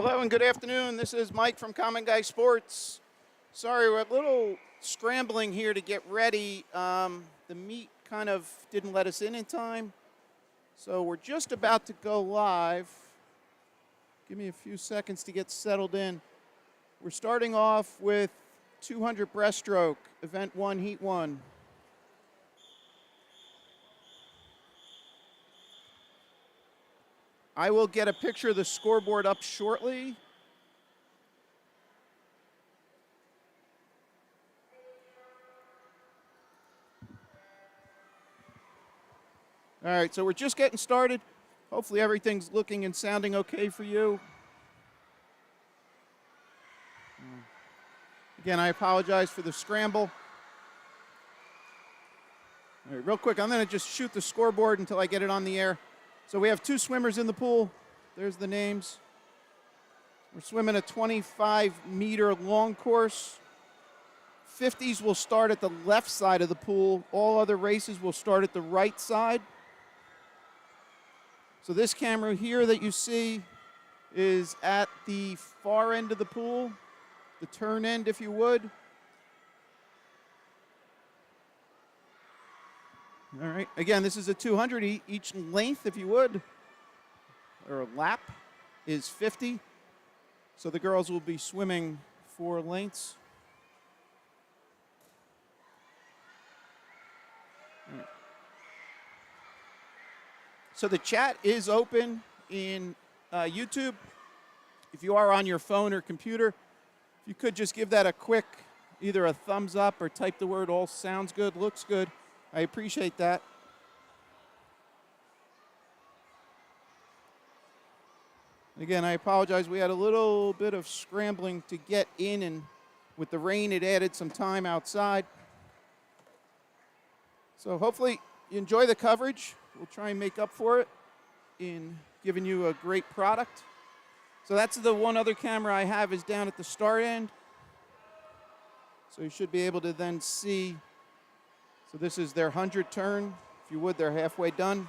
Hello and good afternoon. This is Mike from Common Guy Sports. Sorry, we're a little scrambling here to get ready. The meet kind of didn't let us in time. So we're just about to go live. Give me a few seconds to get settled in. We're starting off with 200 breaststroke, event 1, heat 1. I will get a picture of the scoreboard up shortly. All right, so we're just getting started. Hopefully everything's looking and sounding okay for you. Again, I apologize for the scramble. All right, real quick, I'm going to just shoot the scoreboard until I get it on the air. So we have 2 swimmers in the pool. There's the names. We're swimming a 25-meter long course. 50s will start at the left side of the pool. All other races will start at the right side. So this camera here that you see is at the far end of the pool, the turn end, if you would. All right, again, this is a 200. Each length, if you would, or a lap, is 50. So the girls will be swimming 4 lengths. All right. So the chat is open in YouTube. If you are on your phone or computer, if you could just give that a quick, either a thumbs up or type the word "all sounds good, looks good." I appreciate that. Again, I apologize. We had a little bit of scrambling to get in, and with the rain, it added some time outside. So hopefully you enjoy the coverage. We'll try and make up for it in giving you a great product. So that's the one other camera I have is down at the start end. So you should be able to then see. So this is their 100 turn. If you would, they're halfway done.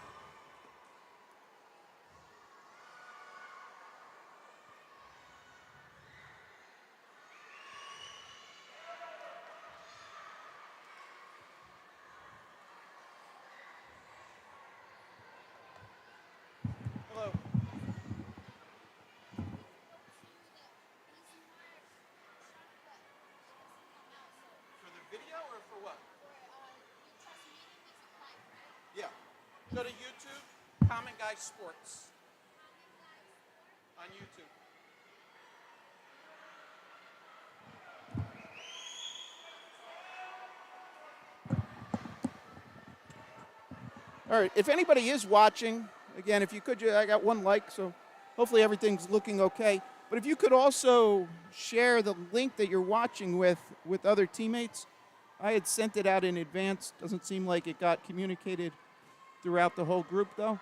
Hello. For the video or for what? Yeah. Go to YouTube, Common Guy Sports. On YouTube. All right, if anybody is watching, again, if you could, I got 1 like, so hopefully everything's looking okay. But if you could also share the link that you're watching with other teammates. I had sent it out in advance. Doesn't seem like it got communicated throughout the whole group, though.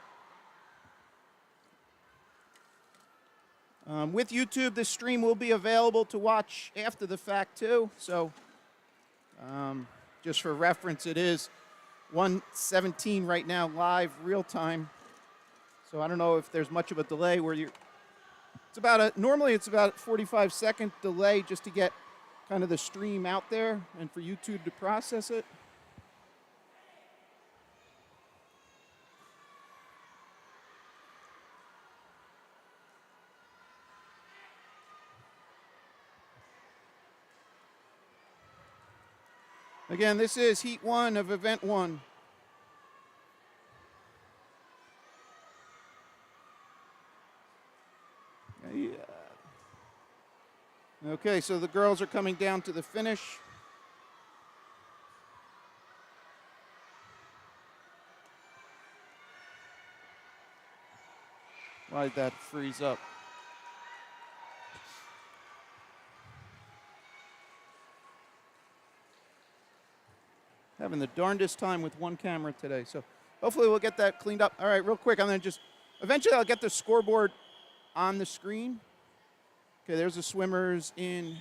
With YouTube, this stream will be available to watch after the fact, too. So just for reference, it is 1:17 right now, live, real time. So I don't know if there's much of a delay where you're. Normally it's about a 45-second delay just to get kind of the stream out there and for YouTube to process it. Again, this is heat 1 of event 1. Yeah. Okay, so the girls are coming down to the finish. Why did that freeze up? Having the darndest time with 1 camera today. So hopefully we'll get that cleaned up. All right, real quick, I'm going to eventually I'll get the scoreboard on the screen. Okay, there's the swimmers in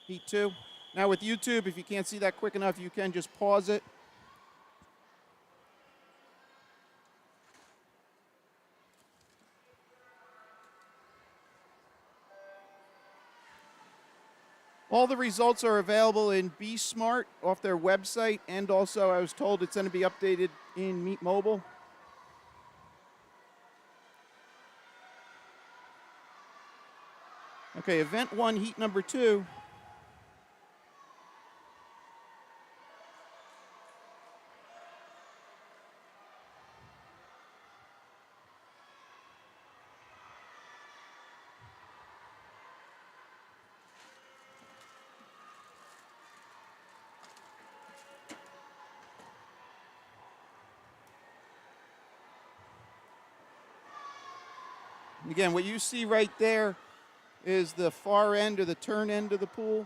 heat 2. Now with YouTube, if you can't see that quick enough, you can just pause it. All the results are available in Be Smart off their website, and also I was told it's going to be updated in Meet Mobile. Okay, event 1, heat number 2. Again, what you see right there is the far end or the turn end of the pool.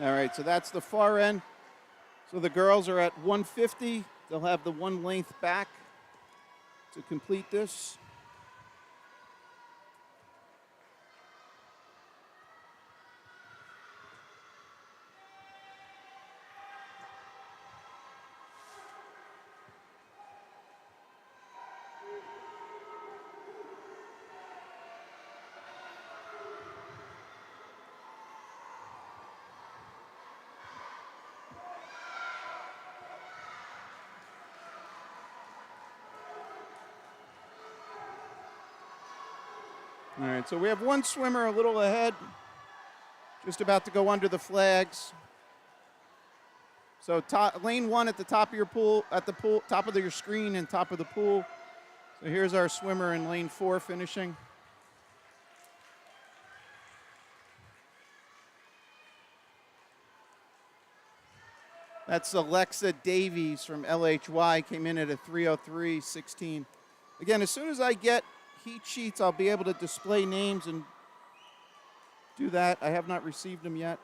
All right, so that's the far end. So the girls are at 150. They'll have the one length back to complete this. All right, so we have one swimmer a little ahead, just about to go under the flags. So lane 1 at the top of your pool, top of your screen and top of the pool. So here's our swimmer in lane 4 finishing. That's Alexa Davies from LHY, came in at a 3:03.16. Again, as soon as I get heat sheets, I'll be able to display names and do that. I have not received them yet.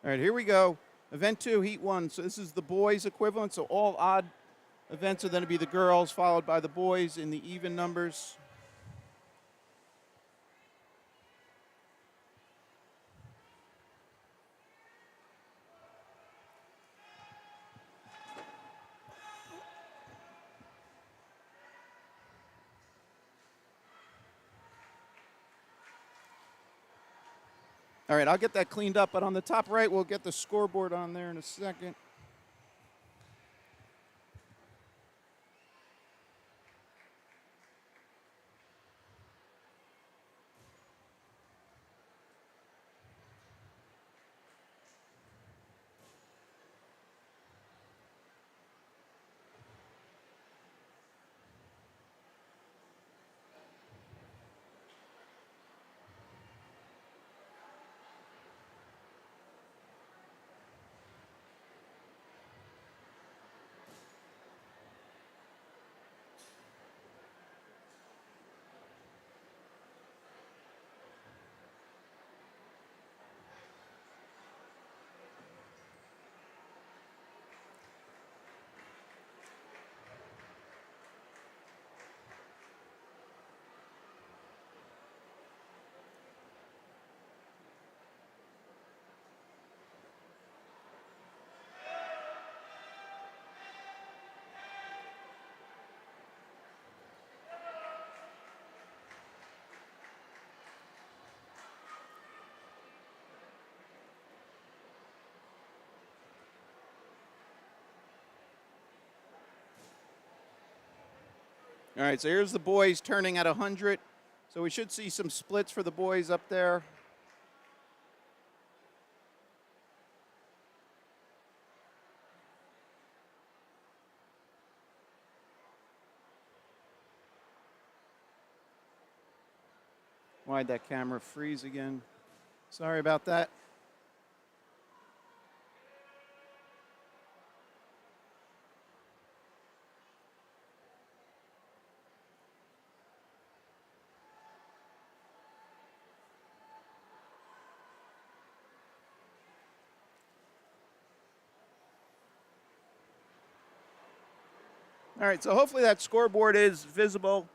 All right, here we go. Event 2, heat 1. So this is the boys' equivalent. So all odd events are going to be the girls, followed by the boys in the even numbers. All right, I'll get that cleaned up, but on the top right, we'll get the scoreboard on there in a second. All right, so here's the boys turning at 100. So we should see some splits for the boys up there. Why'd that camera freeze again? Sorry about that. All right, so hopefully that scoreboard is visible.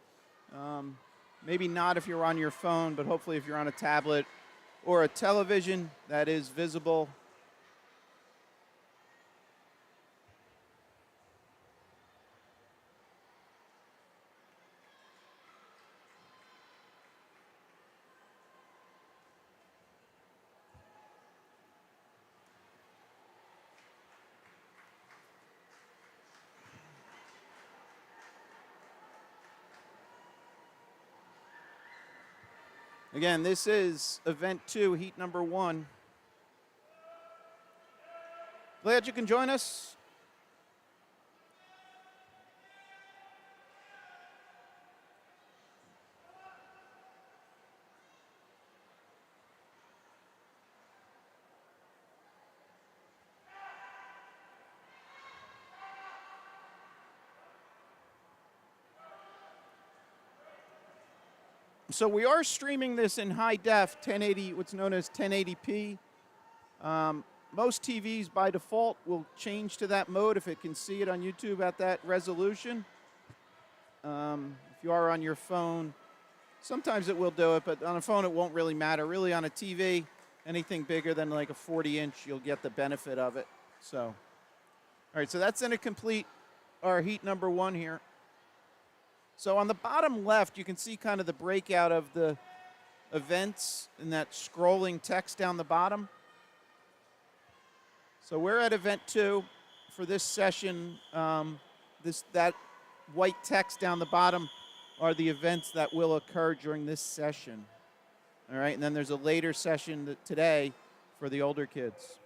Maybe not if you're on your phone, but hopefully if you're on a tablet or a television, that is visible. Again, this is event 2, heat number 1. Glad you can join us. So we are streaming this in high def, 1080, what's known as 1080p. Most TVs by default will change to that mode if it can see it on YouTube at that resolution. If you are on your phone, sometimes it will do it, but on a phone it won't really matter. Really on a TV, anything bigger than like a 40-inch, you'll get the benefit of it. So, all right, so that's going to complete our heat number 1 here. So on the bottom left, you can see kind of the breakout of the events in that scrolling text down the bottom. So we're at event 2 for this session. That white text down the bottom are the events that will occur during this session. All right, and then there's a later session today for the older kids.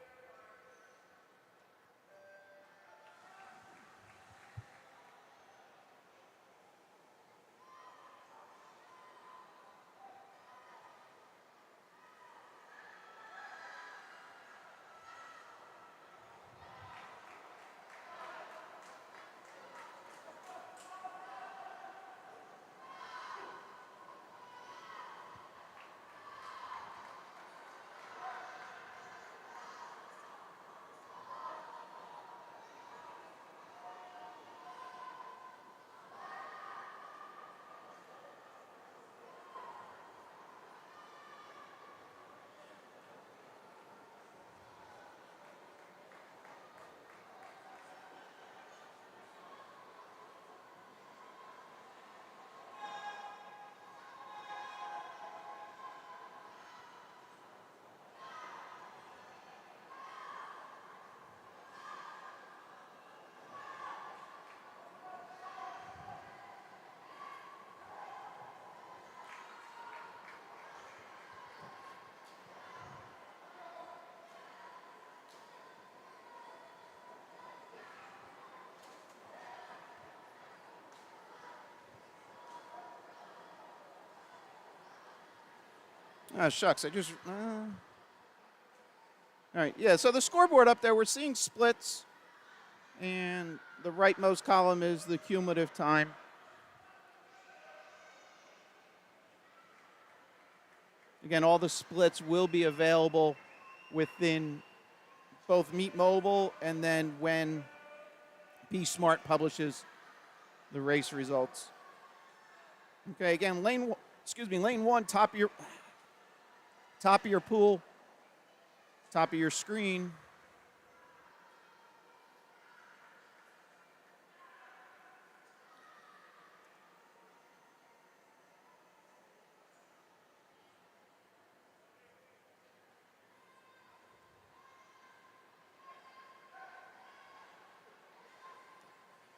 Ah, shucks, I just... all right, yeah, so the scoreboard up there, we're seeing splits, and the rightmost column is the cumulative time. Again, all the splits will be available within both Meet Mobile and then when Be Smart publishes the race results. Okay, again, lane 1, top of your pool, top of your screen.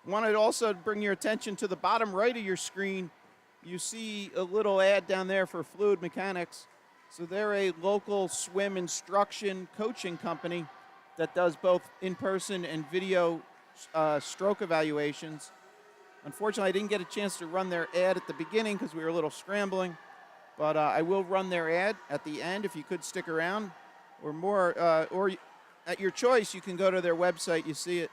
Wanted to also bring your attention to the bottom right of your screen. You see a little ad down there for Fluid Mechanics. So they're a local swim instruction coaching company that does both in-person and video stroke evaluations. Unfortunately, I didn't get a chance to run their ad at the beginning because we were a little scrambling, but I will run their ad at the end if you could stick around, or more, or at your choice, you can go to their website. You see it,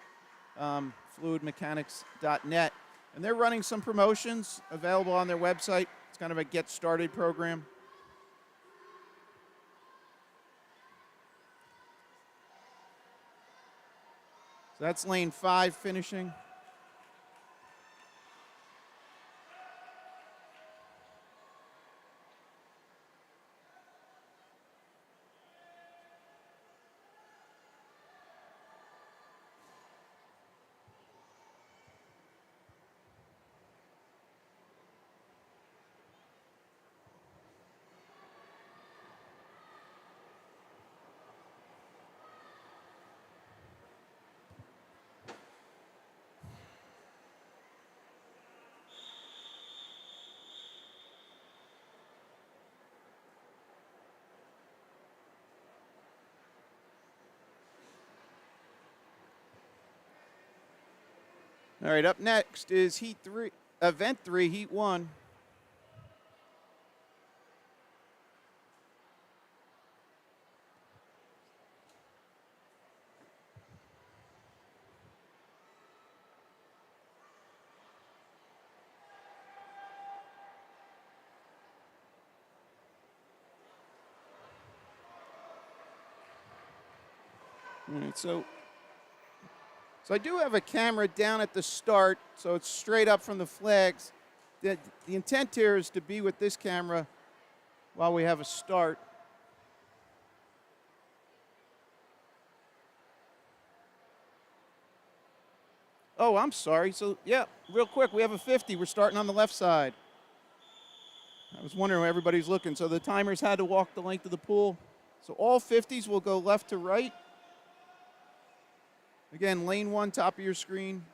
fluidmechanics.net, and they're running some promotions available on their website. It's kind of a get started program. So that's lane 5 finishing. All right, up next is Event 3, Heat 1. All right, so I do have a camera down at the start, so it's straight up from the flags. The intent here is to be with this camera while we have a start. Oh, I'm sorry. So, yeah, real quick, we have a 50. We're starting on the left side. I was wondering where everybody's looking. So the timers had to walk the length of the pool. So all 50s will go left to right. Again, lane 1, top of your screen.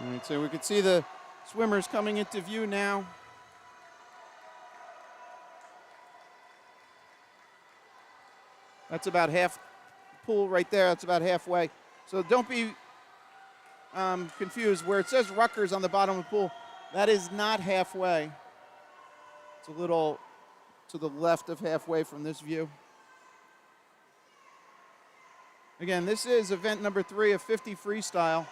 All right, so we can see the swimmers coming into view now. That's about half pool right there. That's about halfway. So don't be confused. Where it says Rutgers on the bottom of the pool, that is not halfway. It's a little to the left of halfway from this view. Again, this is event number 3 of 50 freestyle.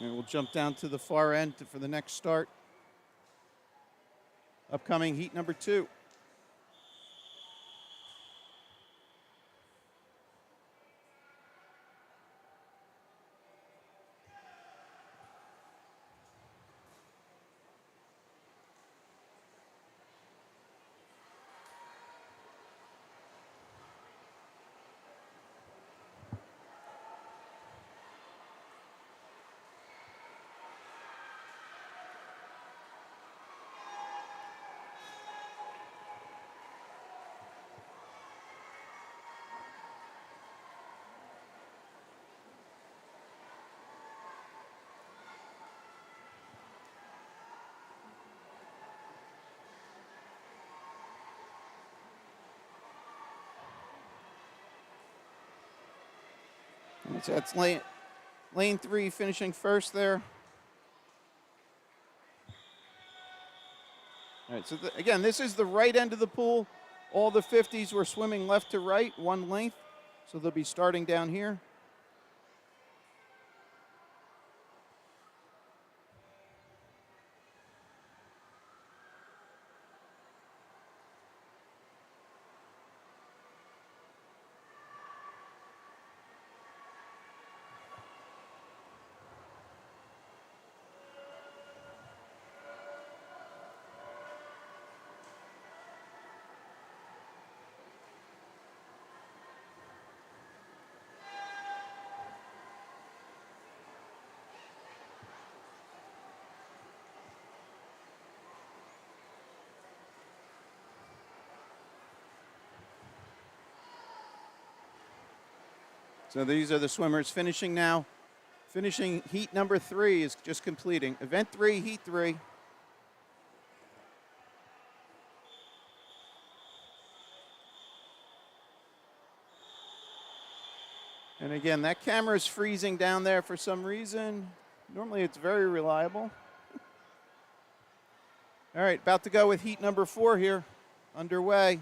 And we'll jump down to the far end for the next start. Upcoming heat number 2. So that's lane 3 finishing first there. All right, so again, this is the right end of the pool. All the 50s were swimming left to right, one length. So they'll be starting down here. So these are the swimmers finishing now. Finishing heat number 3 is just completing. Event 3, heat 3. And again, that camera is freezing down there for some reason. Normally it's very reliable. All right, about to go with heat number 4 here, underway.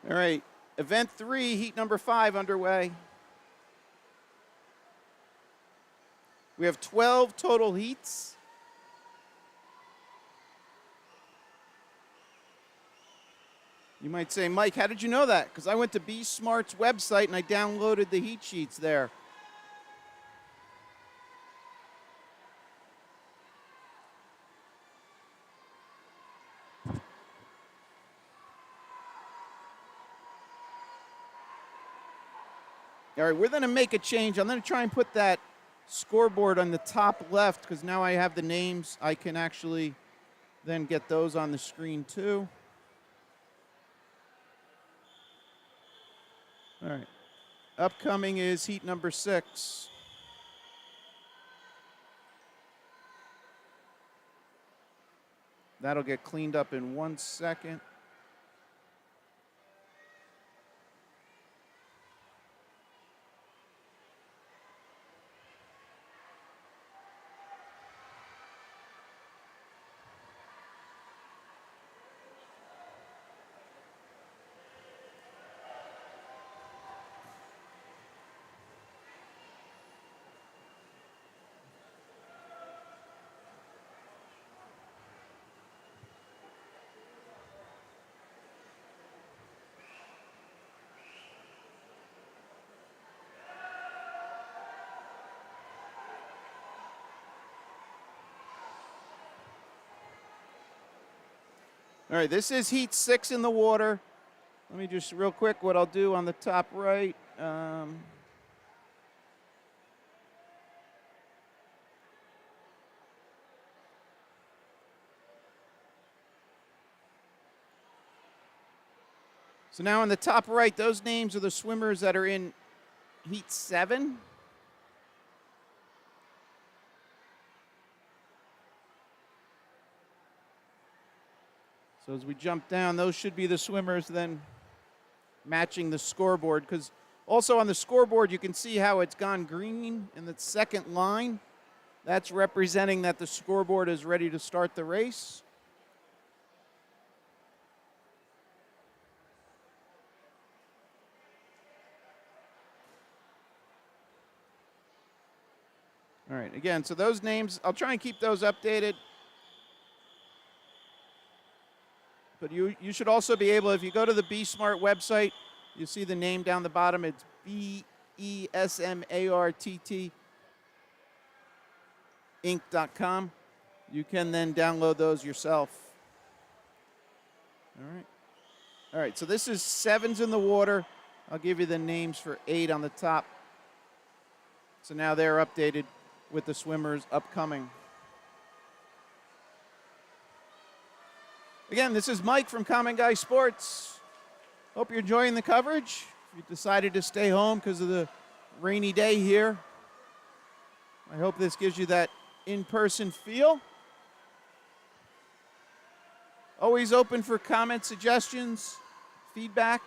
All right, event 3, heat number 5 underway. We have 12 total heats. You might say, Mike, how did you know that? Because I went to Be Smart's website and I downloaded the heat sheets there. All right, we're going to make a change. I'm going to try and put that scoreboard on the top left because now I have the names. I can actually then get those on the screen too. All right. Upcoming is heat number 6. That'll get cleaned up in 1 second. All right, this is heat 6 in the water. Let me just real quick what I'll do on the top right. So now on the top right, those names are the swimmers that are in heat 7. So as we jump down, those should be the swimmers then matching the scoreboard. Because also on the scoreboard, you can see how it's gone green in the second line. That's representing that the scoreboard is ready to start the race. All right, again, so those names, I'll try and keep those updated. But you should also be able, if you go to the Be Smart website, you see the name down the bottom. It's BESMARTT Inc.com. You can then download those yourself. All right. All right, so this is 7s in the water. I'll give you the names for 8 on the top. So now they're updated with the swimmers upcoming. Again, this is Mike from Common Guy Sports. Hope you're enjoying the coverage. If you decided to stay home because of the rainy day here, I hope this gives you that in-person feel. Always open for comments, suggestions, feedback.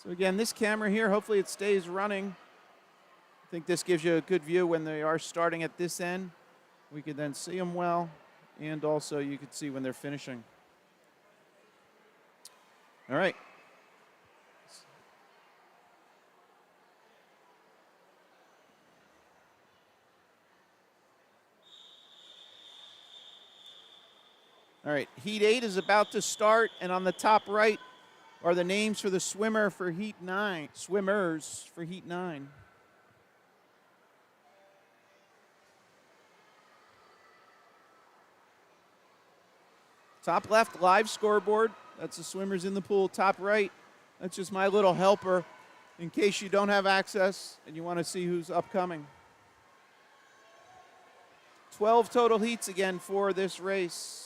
So again, this camera here, hopefully it stays running. I think this gives you a good view when they are starting at this end. We can then see them well, and also you can see when they're finishing. All right. All right, Heat 8 is about to start, and on the top right are the names for the swimmer for Heat 9, swimmers for Heat 9. Top left, live scoreboard. That's the swimmers in the pool. Top right, that's just my little helper in case you don't have access and you want to see who's upcoming. 12 total heats again for this race.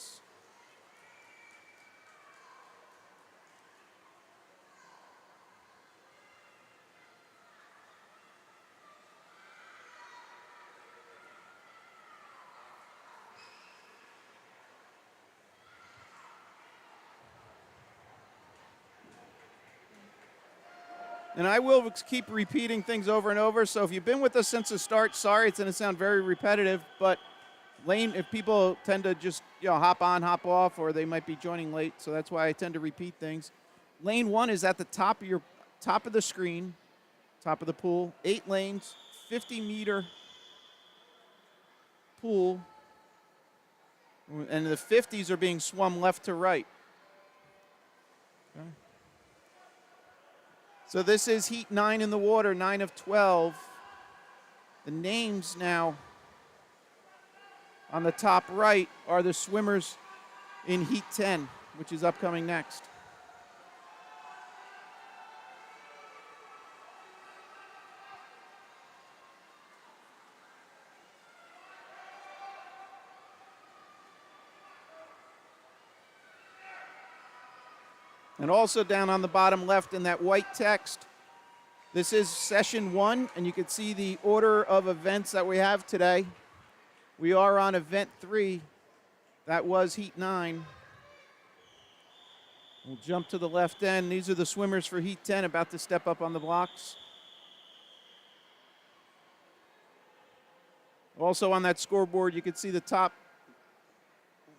And I will keep repeating things over and over. So if you've been with us since the start, sorry, it's going to sound very repetitive. But lane, if people tend to just hop on, hop off, or they might be joining late, so that's why I tend to repeat things. Lane 1 is at the top of the screen, top of the pool. 8 lanes, 50-meter pool, and the 50s are being swum left to right. Okay. So this is Heat 9 in the water, 9 of 12. The names now on the top right are the swimmers in Heat 10, which is upcoming next. And also down on the bottom left in that white text, this is session 1, and you can see the order of events that we have today. We are on event 3. That was Heat 9. We'll jump to the left end. These are the swimmers for Heat 10 about to step up on the blocks. Also on that scoreboard, you can see the top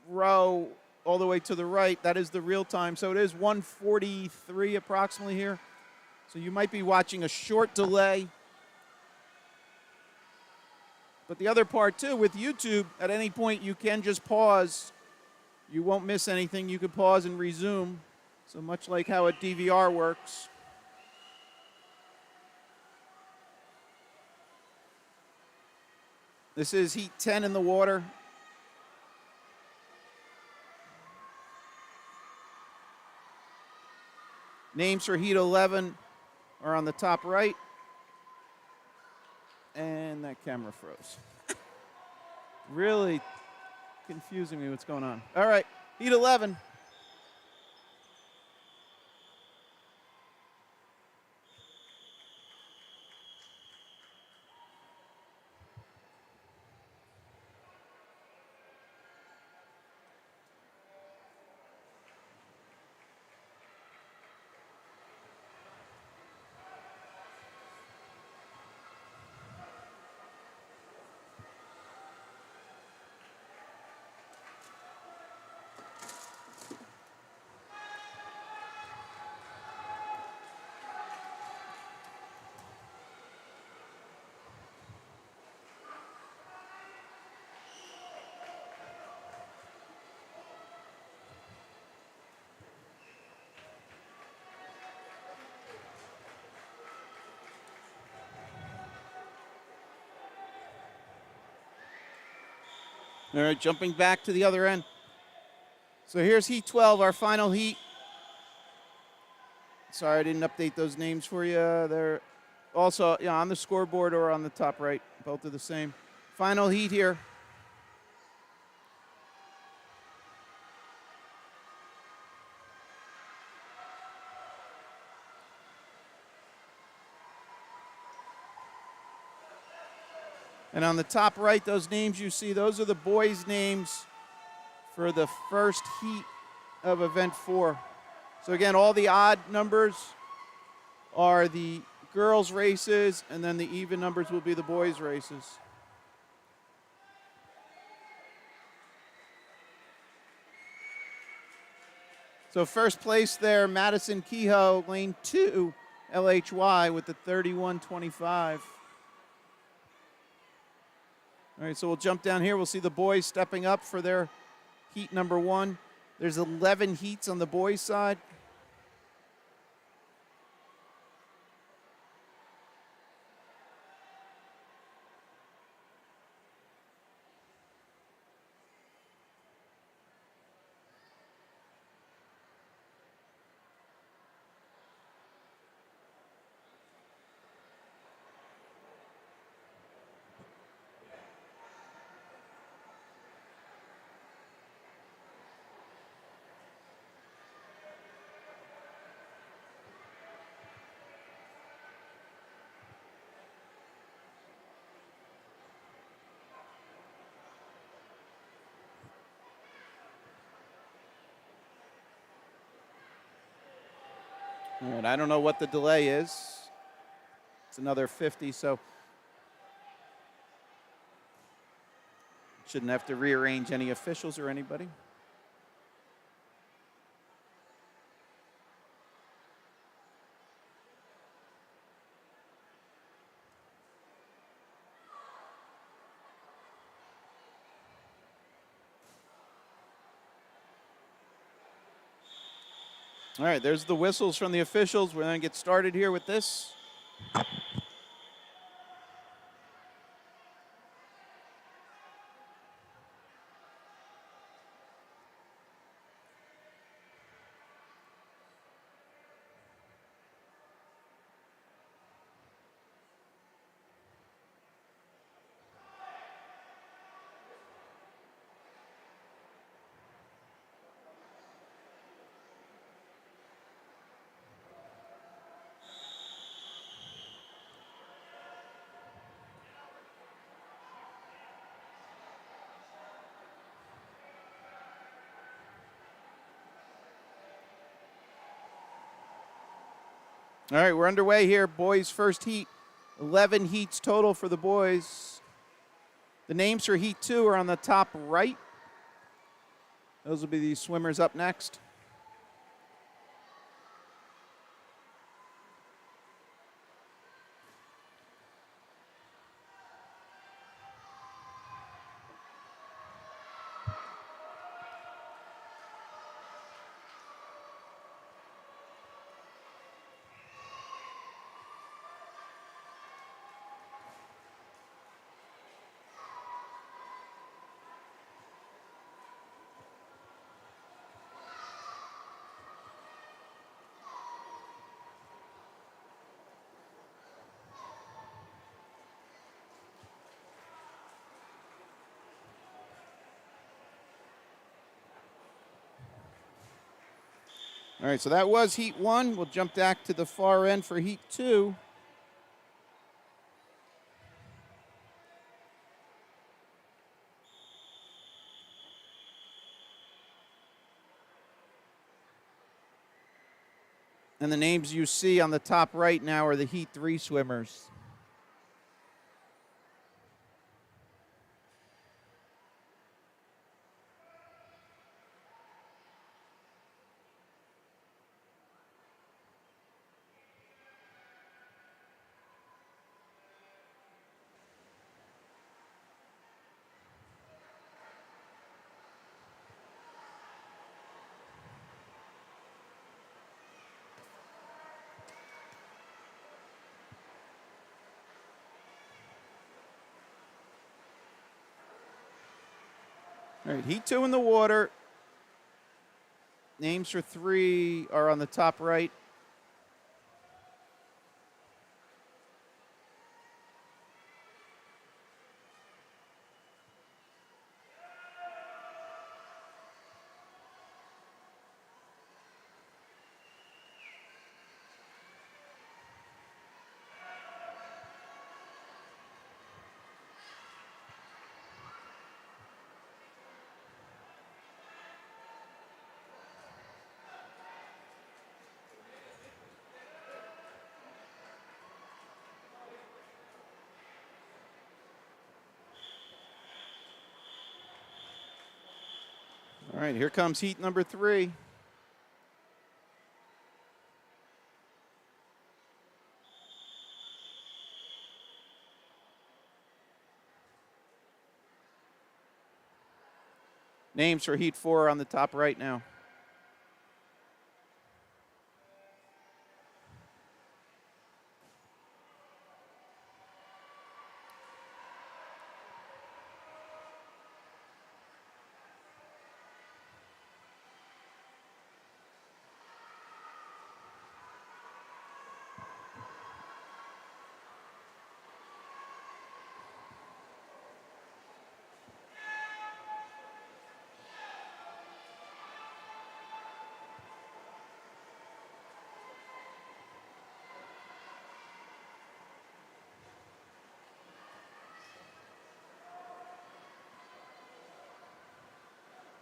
row all the way to the right. That is the real time. So it is 1:43 approximately here. So you might be watching a short delay. But the other part too, with YouTube, at any point you can just pause. You won't miss anything. You can pause and resume. So much like how a DVR works. This is Heat 10 in the water. Names for Heat 11 are on the top right. And that camera froze. Really confusing me what's going on. All right, Heat 11. All right, jumping back to the other end. So here's Heat 12, our final heat. Sorry, I didn't update those names for you. They're also on the scoreboard or on the top right. Both are the same. Final heat here. And on the top right, those names you see, those are the boys' names for the first heat of event 4. So again, all the odd numbers are the girls' races, and then the even numbers will be the boys' races. So first place there, Madison Kehoe, lane 2, LHY with the 31.25. All right, so we'll jump down here. We'll see the boys stepping up for their heat number 1. There's 11 heats on the boys' side. All right, I don't know what the delay is. It's another 50, so shouldn't have to rearrange any officials or anybody. All right, there's the whistles from the officials. We're going to get started here with this. All right, we're underway here. Boys' first heat. 11 heats total for the boys. The names for heat 2 are on the top right. Those will be the swimmers up next. All right, so that was heat 1. We'll jump back to the far end for heat 2. And the names you see on the top right now are the heat 3 swimmers. All right, heat 2 in the water. Names for 3 are on the top right. All right, here comes heat number 3. Names for heat 4 on the top right now.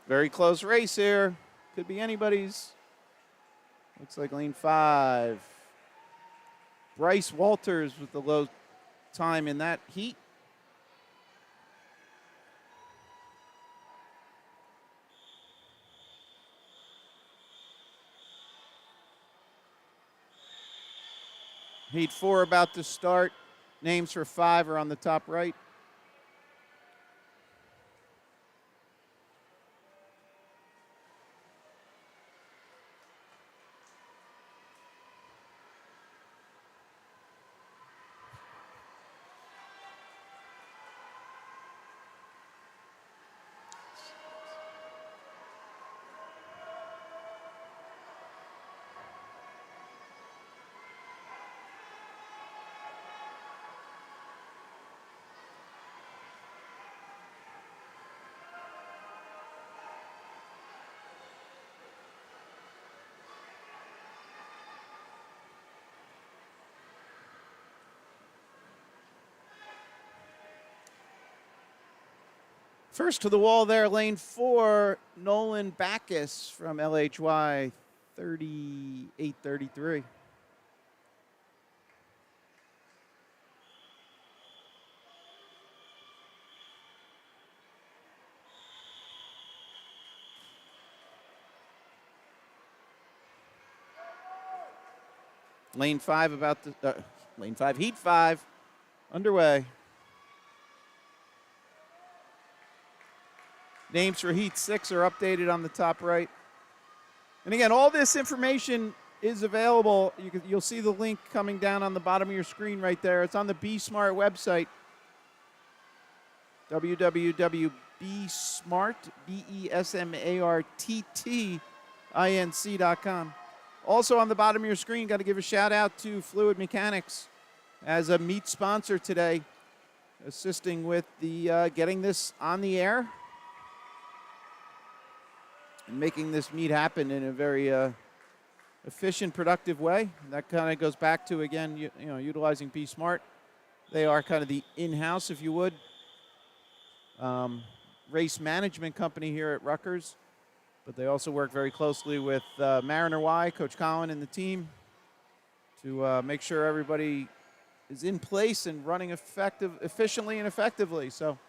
Very close race here. Could be anybody's. Looks like lane 5. Bryce Walters with the low time in that heat. Heat 4 about to start. Names for 5 are on the top right. First to the wall there, lane 4, Nolan Backus from LHY 3833. Lane 5 about to, lane 5, heat 5, underway. Names for heat 6 are updated on the top right. And again, all this information is available. You'll see the link coming down on the bottom of your screen right there. It's on the Be Smart website, www.besmart.com. Also on the bottom of your screen, got to give a shout out to Fluid Mechanics as a meet sponsor today, assisting with the getting this on the air and making this meet happen in a very efficient, productive way. And that kind of goes back to, again, utilizing Be Smart. They are kind of the in-house, if you would, race management company here at Rutgers. But they also work very closely with Mariner Y, Coach Colin, and the team to make sure everybody is in place and running efficiently and effectively. So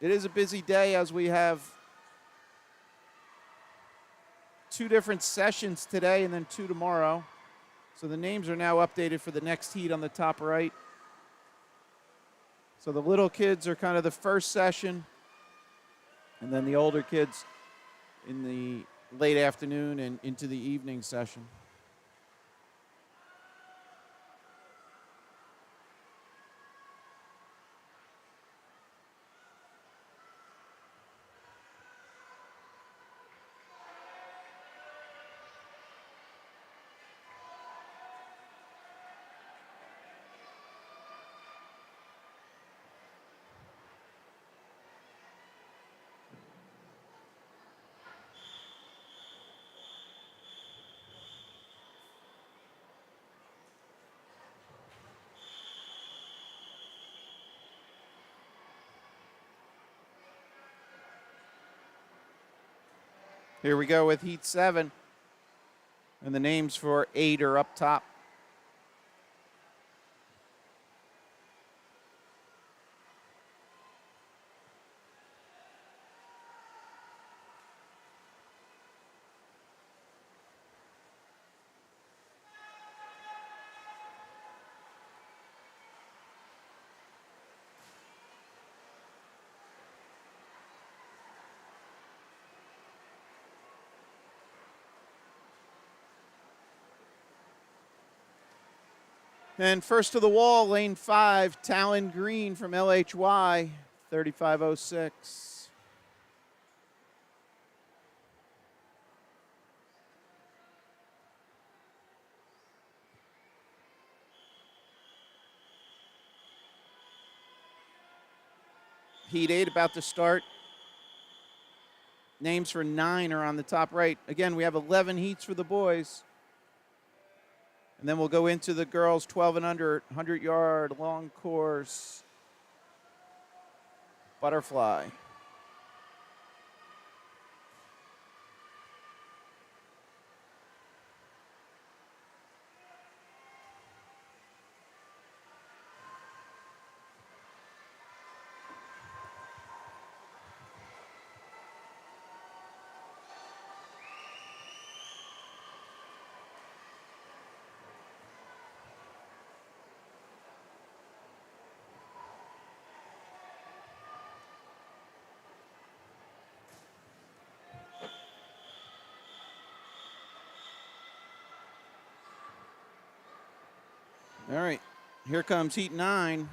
it is a busy day as we have 2 different sessions today and then 2 tomorrow. So the names are now updated for the next heat on the top right. So the little kids are kind of the first session, and then the older kids in the late afternoon and into the evening session. Here we go with Heat 7. And the names for 8 are up top. And first to the wall, lane 5, Talon Green from LHY, 3506. Heat 8 about to start. Names for 9 are on the top right. Again, we have 11 heats for the boys. And then we'll go into the girls 12 and under, 100-yard long course butterfly. All right, here comes Heat 9.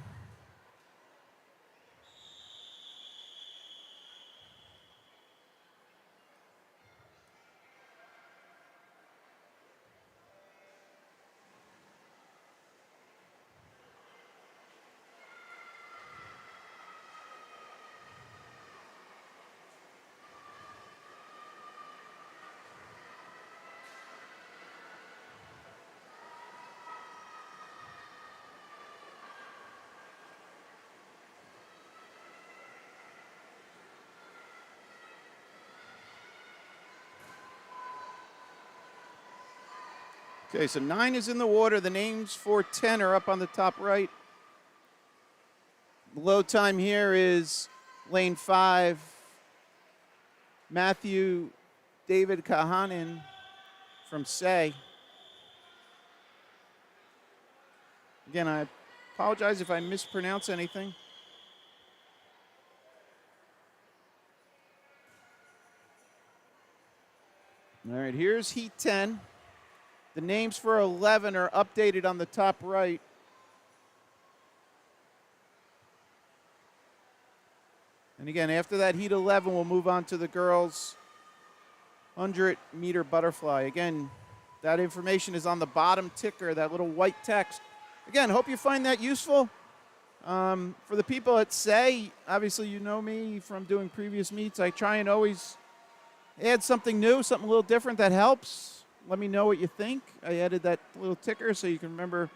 Okay, so 9 is in the water. The names for 10 are up on the top right. The low time here is lane 5, Matthew David Kahanen from Say. Again, I apologize if I mispronounce anything. All right, here's Heat 10. The names for 11 are updated on the top right. And again, after that Heat 11, we'll move on to the girls' 100-meter butterfly. Again, that information is on the bottom ticker, that little white text. Again, hope you find that useful. For the people at Say, obviously you know me from doing previous meets. I try and always add something new, something a little different that helps. Let me know what you think. I added that little ticker so you can remember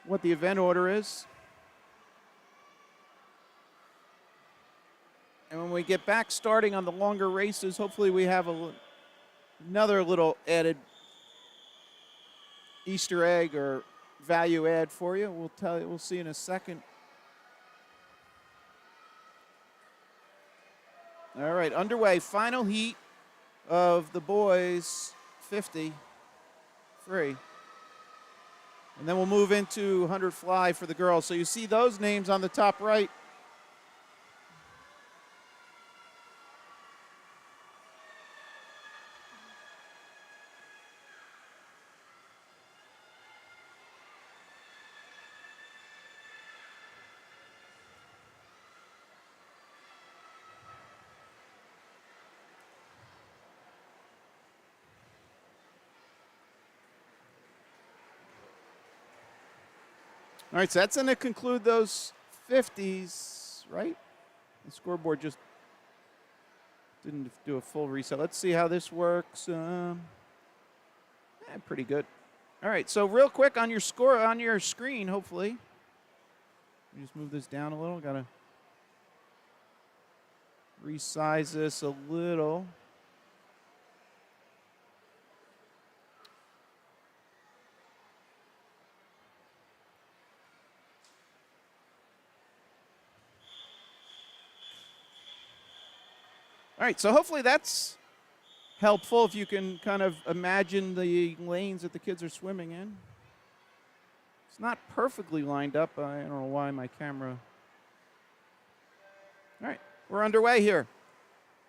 what the event order is. And when we get back starting on the longer races, hopefully we have another little added Easter egg or value add for you. We'll see in a second. All right, underway. Final heat of the boys 50. Free. And then we'll move into 100 fly for the girls. So you see those names on the top right. All right, so that's going to conclude those 50s, right? The scoreboard just didn't do a full reset. Let's see how this works. Pretty good. All right, so real quick on your score on your screen, hopefully. Let me just move this down a little. Got to resize this a little. All right, so hopefully that's helpful if you can kind of imagine the lanes that the kids are swimming in. It's not perfectly lined up. I don't know why my camera. All right, we're underway here.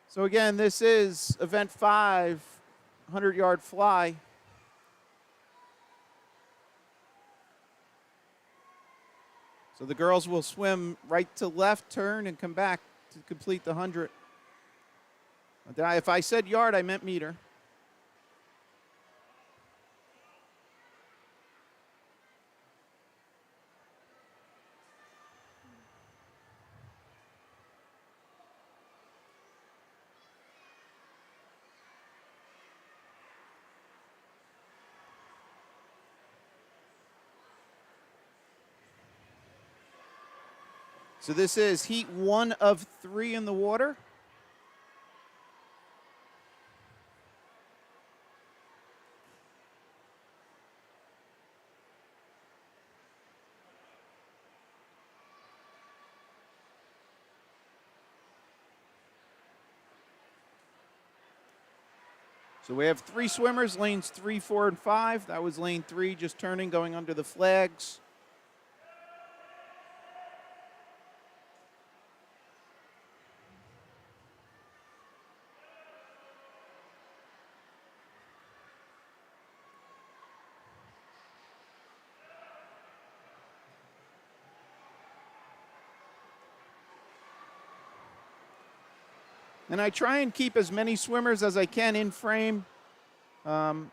So again, this is event 5, 100-yard fly. So the girls will swim right to left, turn, and come back to complete the 100. If I said yard, I meant meter. So this is heat 1 of 3 in the water. So we have 3 swimmers, lanes 3, 4, and 5. That was lane 3, just turning, going under the flags. And I try and keep as many swimmers as I can in frame. So,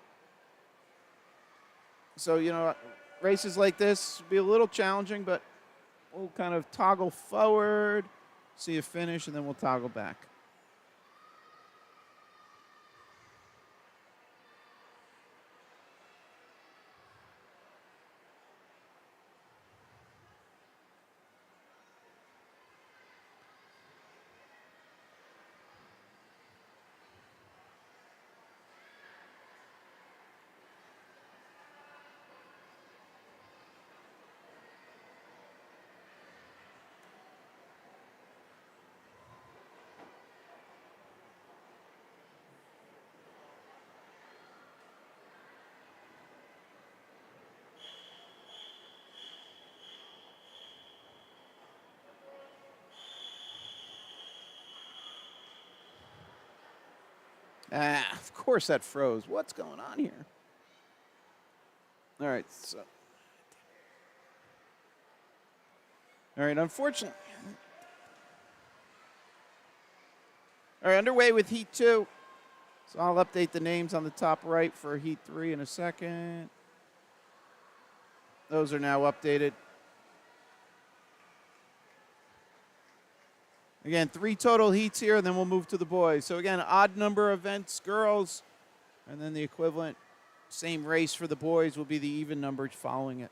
races like this will be a little challenging, but we'll kind of toggle forward, see a finish, and then we'll toggle back. Of course that froze. What's going on here? All right, unfortunately. All right, underway with heat 2. So I'll update the names on the top right for heat 3 in a second. Those are now updated. Again, 3 total heats here, and then we'll move to the boys. So again, odd number events, girls, and then the equivalent same race for the boys will be the even number following it.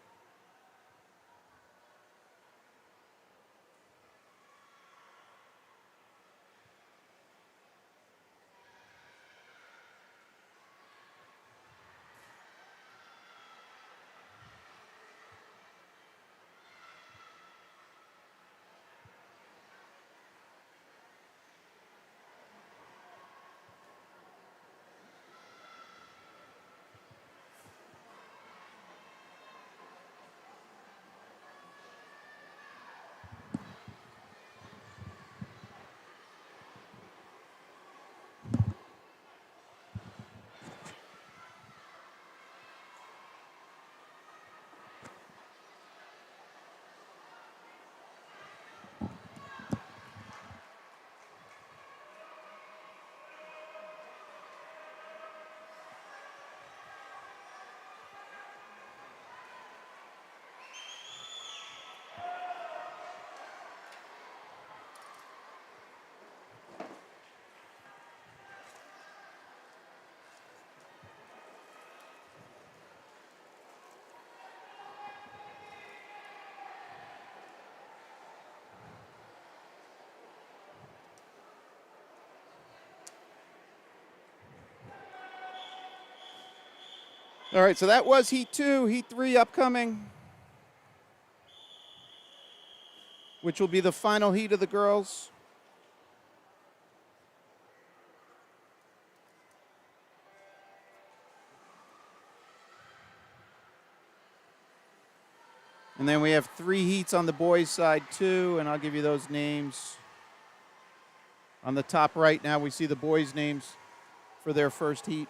All right, so that was heat 2. Heat 3 upcoming, which will be the final heat of the girls. And then we have 3 heats on the boys' side, too, and I'll give you those names. On the top right now, we see the boys' names for their first heat.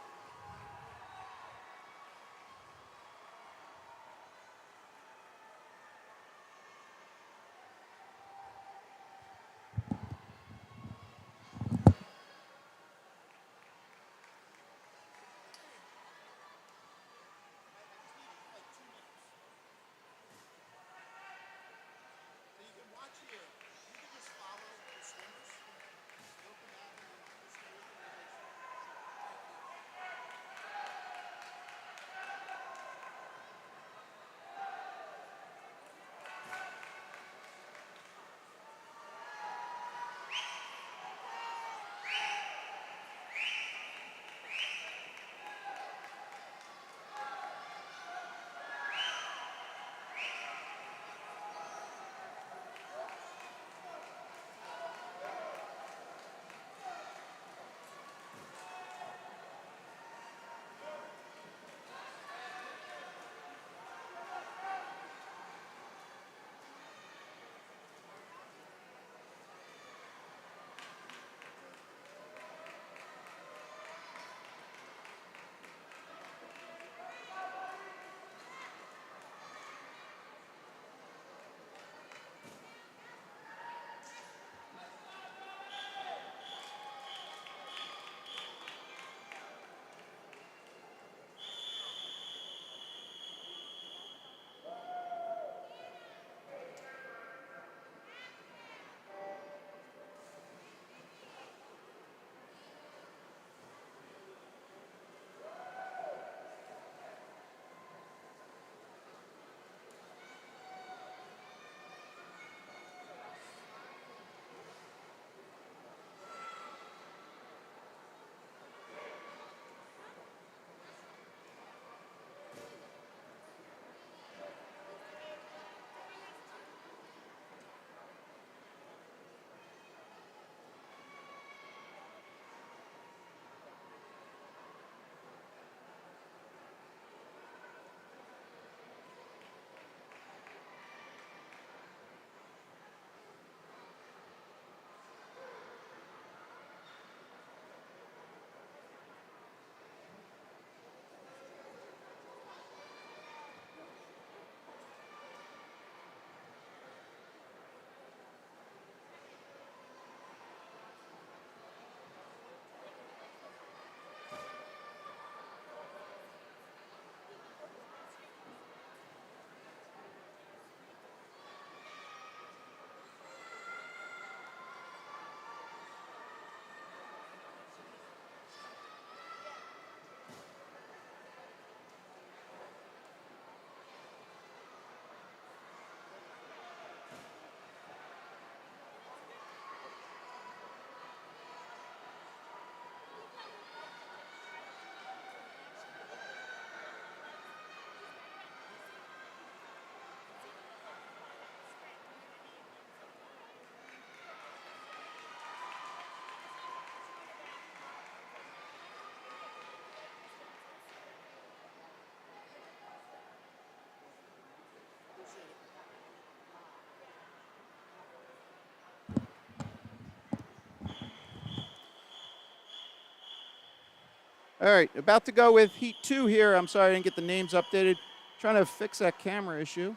All right, about to go with Heat 2 here. I'm sorry I didn't get the names updated. Trying to fix that camera issue.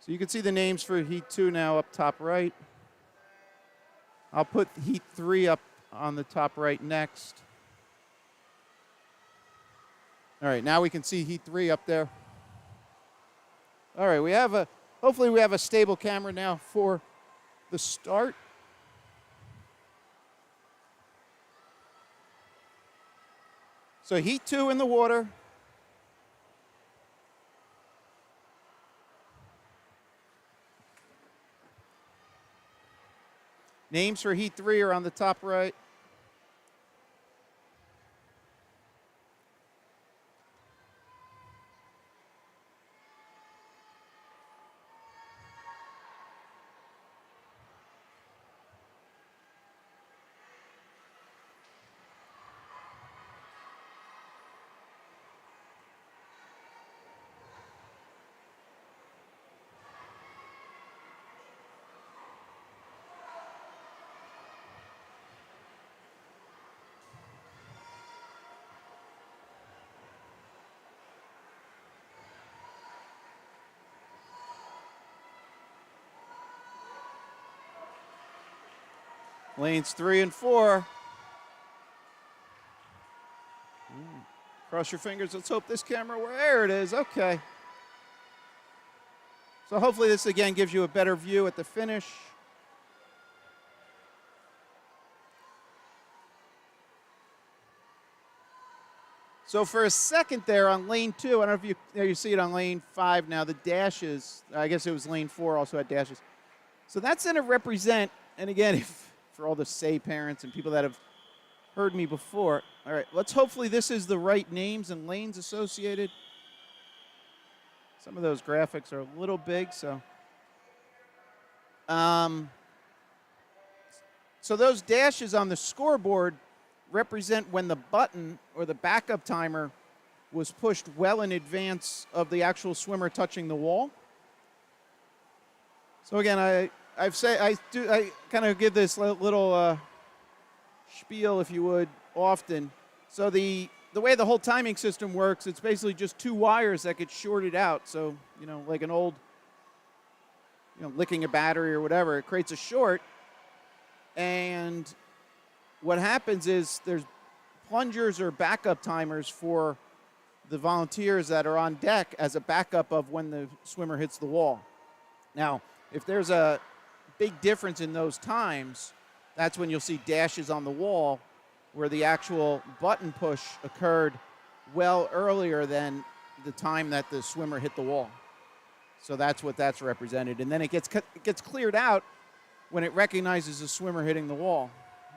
So you can see the names for Heat 2 now up top right. I'll put Heat 3 up on the top right next. All right, now we can see Heat 3 up there. All right, hopefully we have a stable camera now for the start. So Heat 2 in the water. Names for Heat 3 are on the top right. Lanes 3 and 4. Cross your fingers. Let's hope this camera, there it is. Okay. So hopefully this again gives you a better view at the finish. So for a second there on lane 2, I don't know if you see it on lane 5 now, the dashes, I guess it was lane 4 also had dashes. So that's going to represent, and again, for all the say parents and people that have heard me before, all right, let's hopefully this is the right names and lanes associated. Some of those graphics are a little big, so. So those dashes on the scoreboard represent when the button or the backup timer was pushed well in advance of the actual swimmer touching the wall. So again, I kind of give this little spiel, if you would, often. So the way the whole timing system works, it's basically just 2 wires that get shorted out. So, like an old, licking a battery or whatever, it creates a short. And what happens is there's plungers or backup timers for the volunteers that are on deck as a backup of when the swimmer hits the wall. Now, if there's a big difference in those times, that's when you'll see dashes on the wall where the actual button push occurred well earlier than the time that the swimmer hit the wall. So that's what that's represented. And then it gets cleared out when it recognizes the swimmer hitting the wall.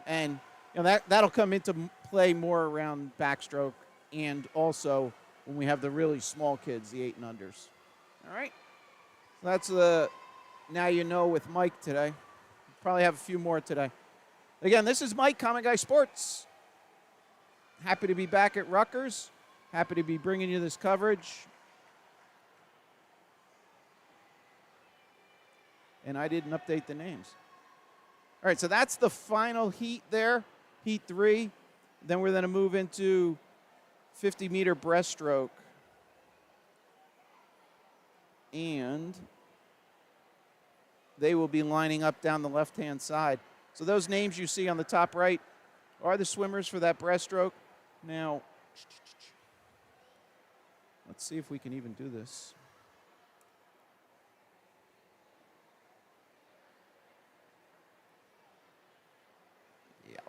And that'll come into play more around backstroke and also when we have the really small kids, the 8 and unders. All right? So that's the now you know with Mike today. Probably have a few more today. Again, this is Mike, Common Guy Sports. Happy to be back at Rutgers. Happy to be bringing you this coverage. And I didn't update the names. All right, so that's the final heat there, heat 3. Then we're going to move into 50-meter breaststroke. And they will be lining up down the left-hand side. So those names you see on the top right are the swimmers for that breaststroke. Now, let's see if we can even do this. Yeah.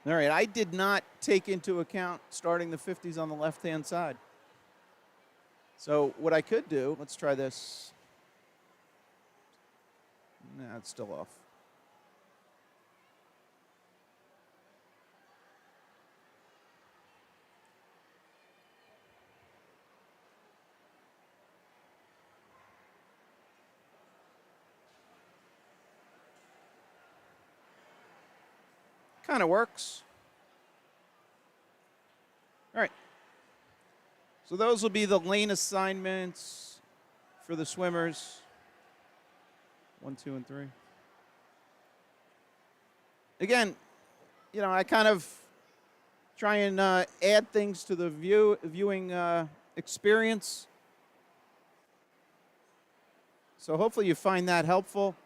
All right, I did not take into account starting the 50s on the left-hand side. So what I could do, let's try this. Nah, it's still off. Kind of works. All right. So those will be the lane assignments for the swimmers. 1, 2, and 3. Again, I kind of try and add things to the viewing experience. So hopefully you find that helpful.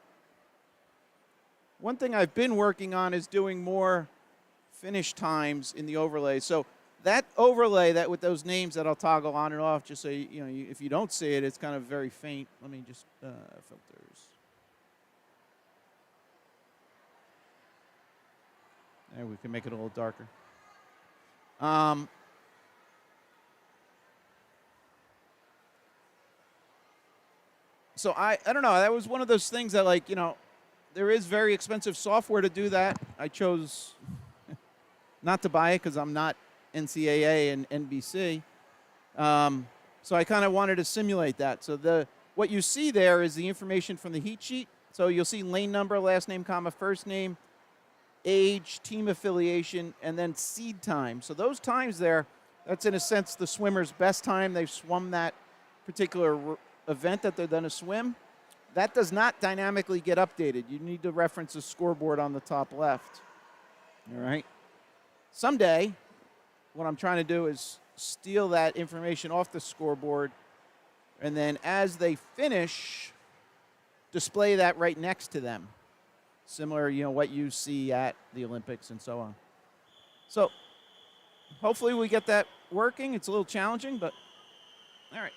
One thing I've been working on is doing more finish times in the overlay. So that overlay that with those names that I'll toggle on and off, just so if you don't see it, it's kind of very faint. Let me just filters. There, we can make it a little darker. So I don't know. That was one of those things that there is very expensive software to do that. I chose not to buy it because I'm not NCAA and NBC. So I kind of wanted to simulate that. So what you see there is the information from the heat sheet. So you'll see lane number, last name, comma, first name, age, team affiliation, and then seed time. So those times there, that's in a sense the swimmer's best time they've swum that particular event that they're going to swim. That does not dynamically get updated. You need to reference the scoreboard on the top left. All right? Someday, what I'm trying to do is steal that information off the scoreboard, and then as they finish, display that right next to them. Similar, what you see at the Olympics and so on. So hopefully we get that working. It's a little challenging, but all right.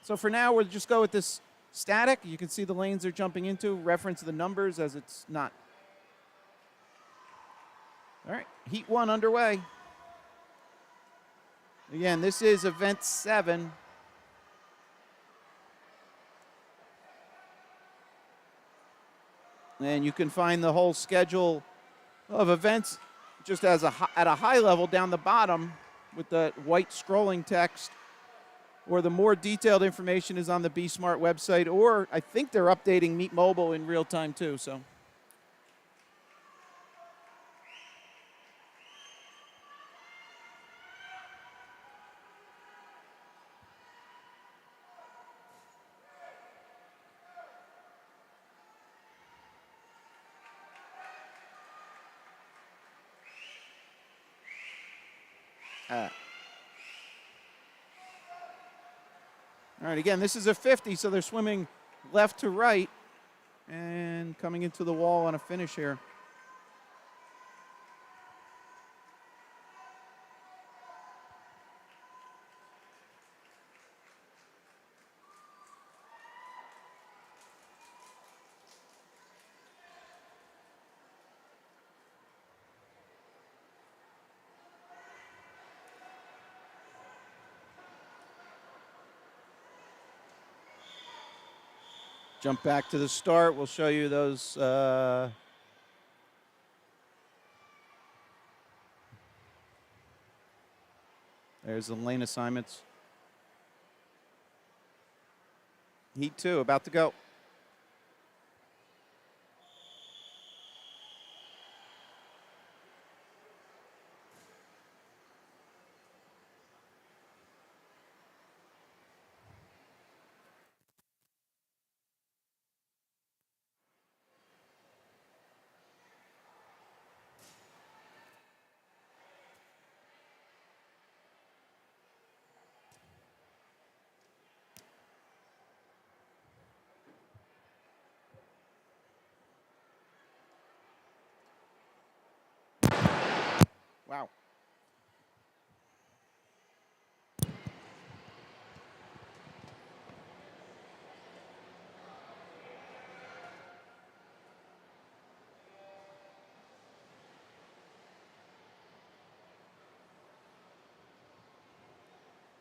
So for now, we'll just go with this static. You can see the lanes they're jumping into, reference the numbers as it's not. All right, heat 1 underway. Again, this is event 7. And you can find the whole schedule of events just at a high level down the bottom with the white scrolling text, or the more detailed information is on the Be Smart website, or I think they're updating Meet Mobile in real time too. So. All right, again, this is a 50, so they're swimming left to right and coming into the wall on a finish here. Jump back to the start. We'll show you those. There's the lane assignments. Heat 2, about to go. Wow.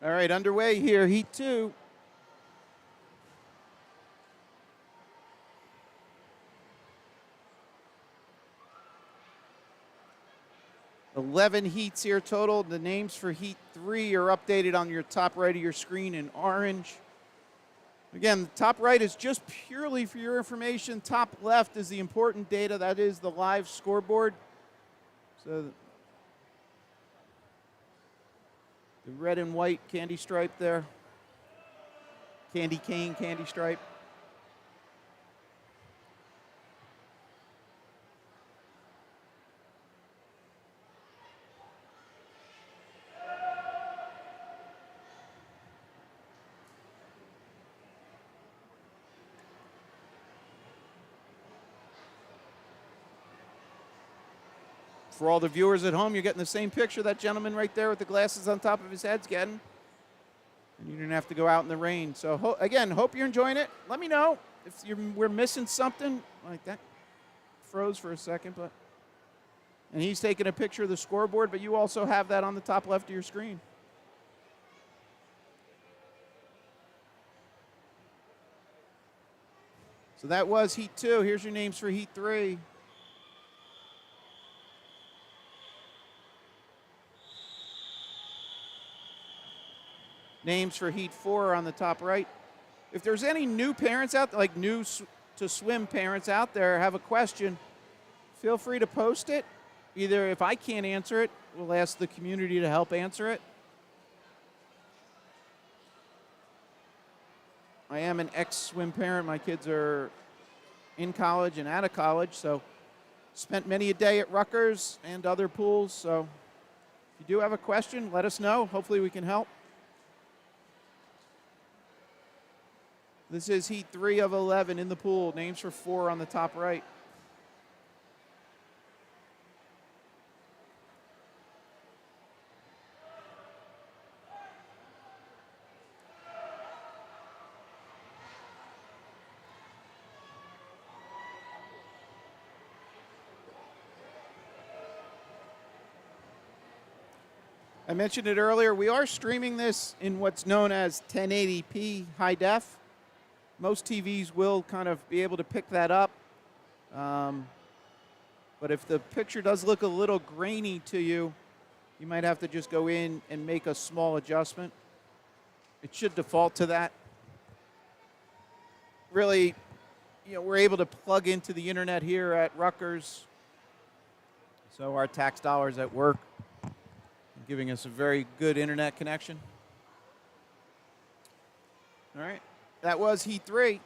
All right, underway here, Heat 2. $11 heats here total. The names for Heat 3 are updated on your top right of your screen in orange. Again, the top right is just purely for your information. Top left is the important data. That is the live scoreboard. So the red and white candy stripe there. Candy cane, candy stripe. For all the viewers at home, you're getting the same picture that gentleman right there with the glasses on top of his head's getting. And you didn't have to go out in the rain. So, again, hope you're enjoying it. Let me know if we're missing something. Like that froze for a second, but. And he's taking a picture of the scoreboard, but you also have that on the top left of your screen. So that was Heat 2. Here's your names for Heat 3. Names for Heat 4 on the top right. If there's any new parents out there, like new to swim parents out there, have a question, feel free to post it. Either if I can't answer it, we'll ask the community to help answer it. I am an ex-swim parent. My kids are in college and out of college, so spent many a day at Rutgers and other pools. So If you do have a question, let us know. Hopefully we can help. This is heat 3 of 11 in the pool. Names for 4 on the top right. I mentioned it earlier. We are streaming this in what's known as 1080p high def. Most TVs will kind of be able to pick that up. But if the picture does look a little grainy to you, you might have to just go in and make a small adjustment. It should default to that. Really, we're able to plug into the internet here at Rutgers. So our tax dollars at work, giving us a very good internet connection. All right, that was heat 3.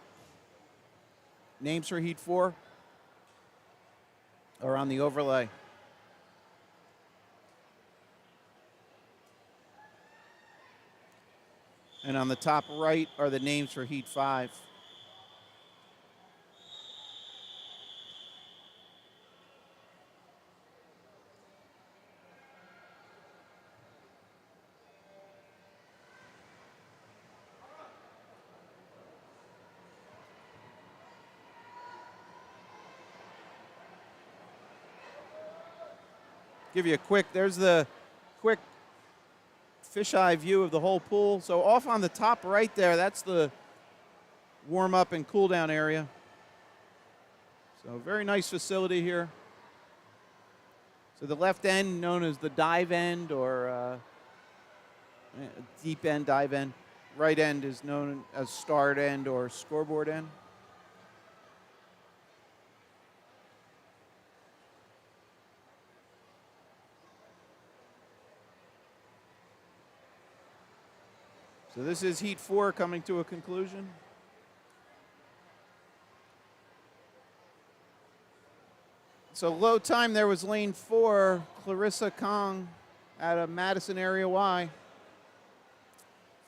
Names for heat 4 are on the overlay. And on the top right are the names for heat 5. Give you there's the quick fisheye view of the whole pool. So off on the top right there, that's the warm-up and cool-down area. So very nice facility here. So the left end, known as the dive end or deep end dive end. Right end is known as start end or scoreboard end. So this is heat 4 coming to a conclusion. So low time there was lane 4, Clarissa Kong out of Madison area Y.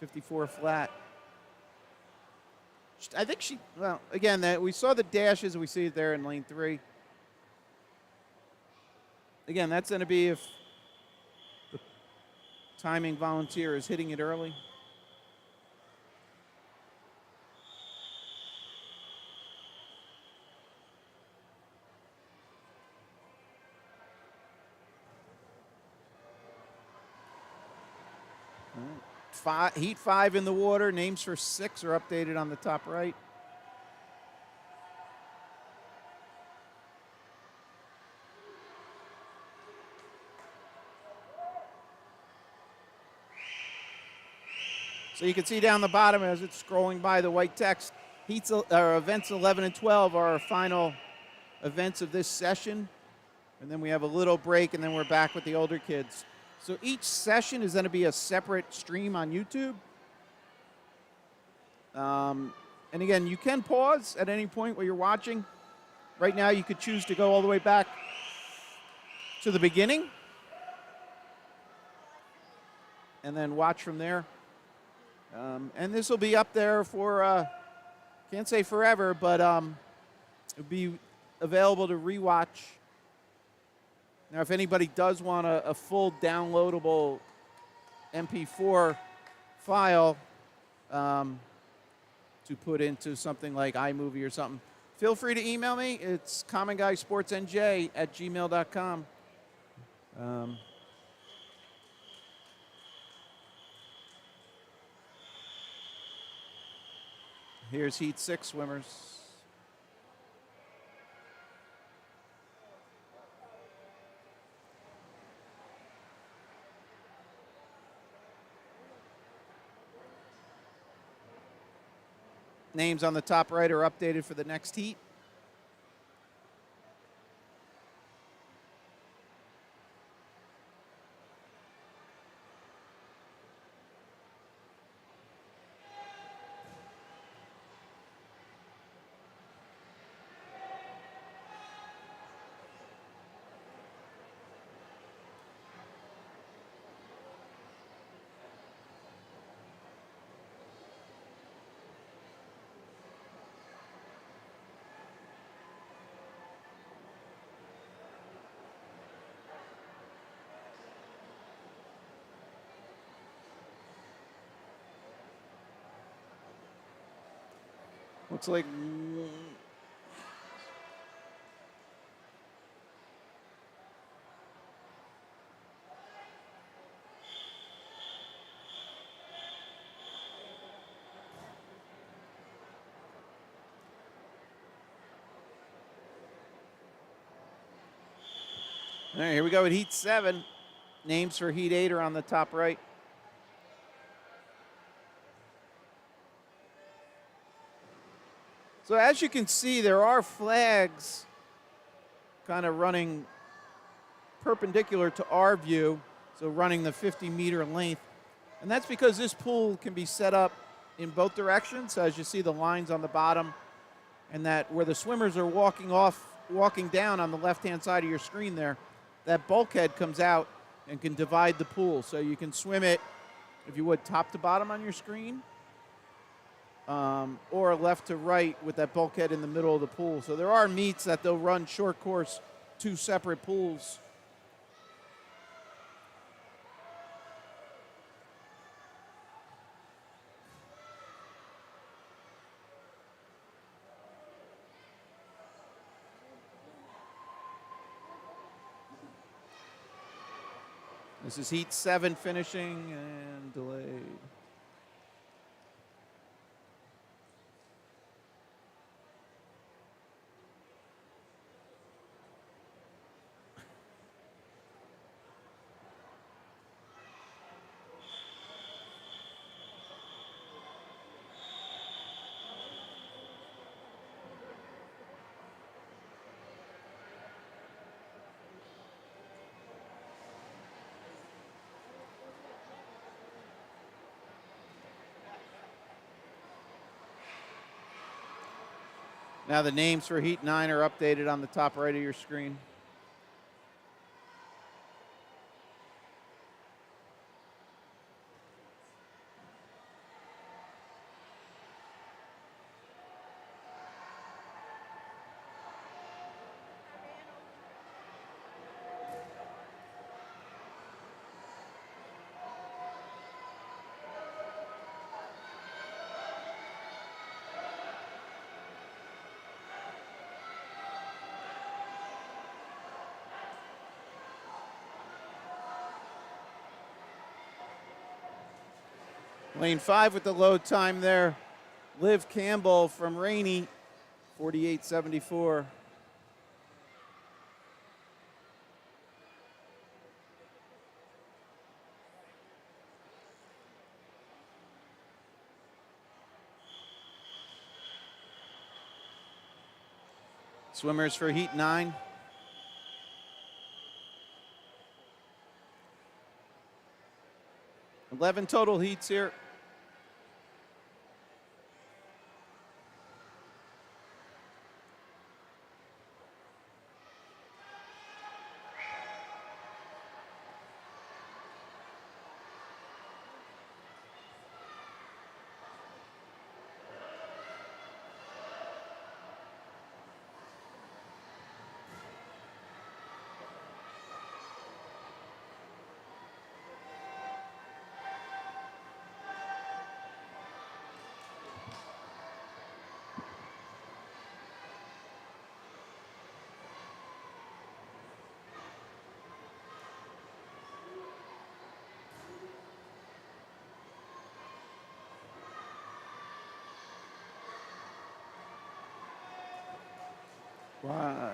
54 flat. I think again, we saw the dashes. We see it there in lane 3. Again, that's going to be if the timing volunteer is hitting it early. Heat 5 in the water. Names for 6 are updated on the top right. So you can see down the bottom as it's scrolling by the white text. Events 11 and 12 are our final events of this session. And then we have a little break, and then we're back with the older kids. So each session is going to be a separate stream on YouTube. And again, you can pause at any point while you're watching. Right now, you could choose to go all the way back to the beginning and then watch from there. And this will be up there for, can't say forever, but it'll be available to rewatch. Now, if anybody does want a full downloadable MP4 file to put into something like iMovie or something, feel free to email me. It's commonguysportsnj@gmail.com. Here's Heat 6 swimmers. Names on the top right are updated for the next heat. Looks like all right, here we go at Heat 7. Names for Heat 8 are on the top right. So as you can see, there are flags kind of running perpendicular to our view, so running the 50-meter length. And that's because this pool can be set up in both directions, as you see the lines on the bottom, and that where the swimmers are walking down on the left-hand side of your screen there, that bulkhead comes out and can divide the pool. So you can swim it, if you would, top to bottom on your screen, or left to right with that bulkhead in the middle of the pool. So there are meets that they'll run short course, 2 separate pools. This is Heat 7 finishing and delayed. Now the names for Heat 9 are updated on the top right of your screen. Lane 5 with the load time there. Liv Campbell from Rainey, 48.74. Swimmers for Heat 9. $11 total heats here. Right.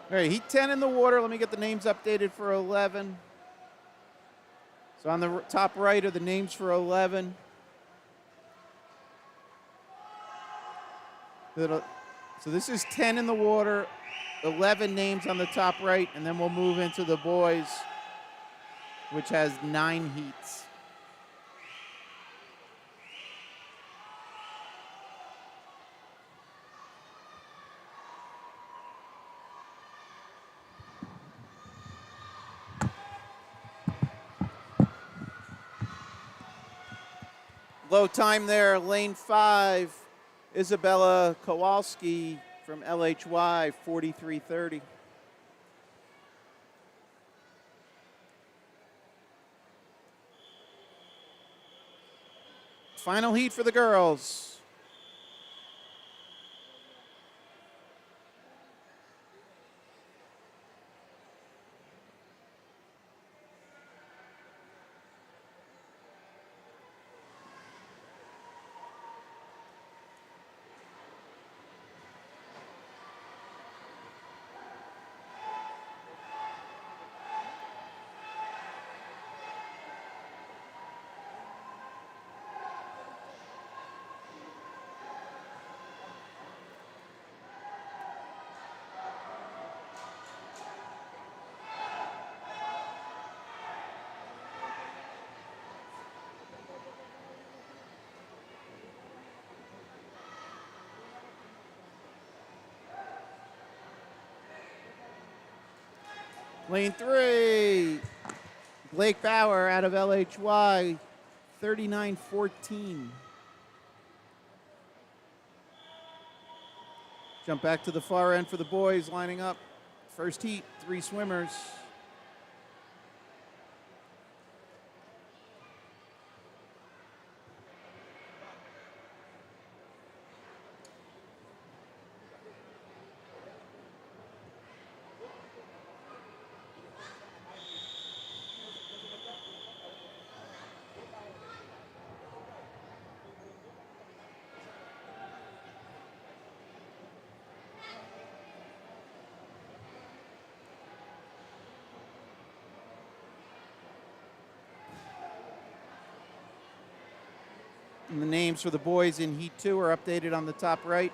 All right, Heat 10 in the water. Let me get the names updated for 11. So on the top right are the names for 11. So this is 10 in the water, 11 names on the top right, and then we'll move into the boys. which has 9 heats. Low time there, lane 5, Isabella Kowalski from LHY, 43.30. Final heat for the girls. Lane 3, Blake Bauer out of LHY, 39.14. Jump back to the far end for the boys lining up. First heat, 3 swimmers. And the names for the boys in Heat 2 are updated on the top right.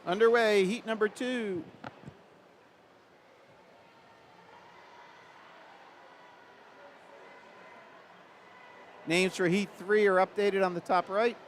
Underway, heat number 2. Names for heat 3 are updated on the top right.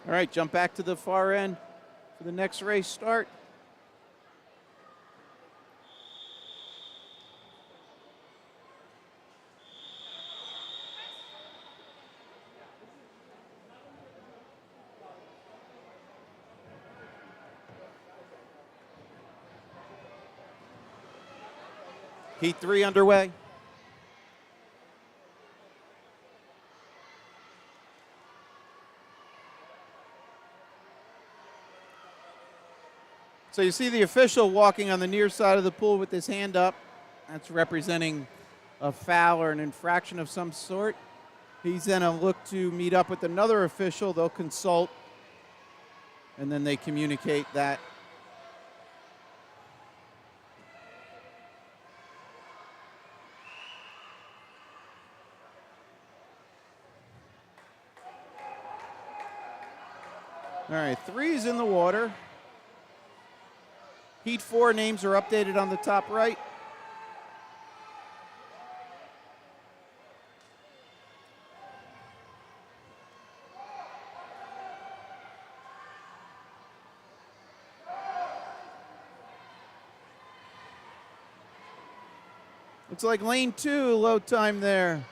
All right, jump back to the far end for the next race start. Heat 3 underway. So you see the official walking on the near side of the pool with his hand up. That's representing a foul or an infraction of some sort. He's then going to look to meet up with another official. They'll consult, and then they communicate that. All right, 3's in the water. Heat 4 names are updated on the top right. Looks like lane 2, low time there.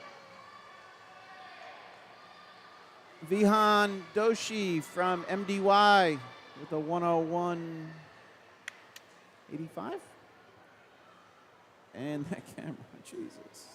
Vihan Doshi from MDY with a 101.85. And that camera, Jesus.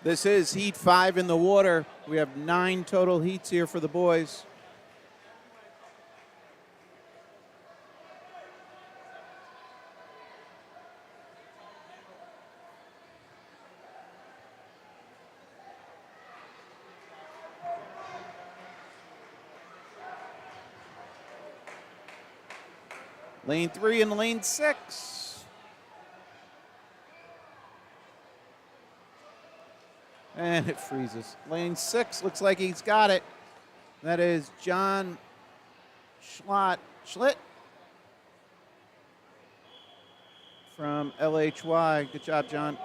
This is Heat 5 in the water. We have 9 total heats here for the boys. Lane 3 and lane 6. And it freezes. Lane 6 looks like he's got it. That is John Schlitt from LHY. Good job, John.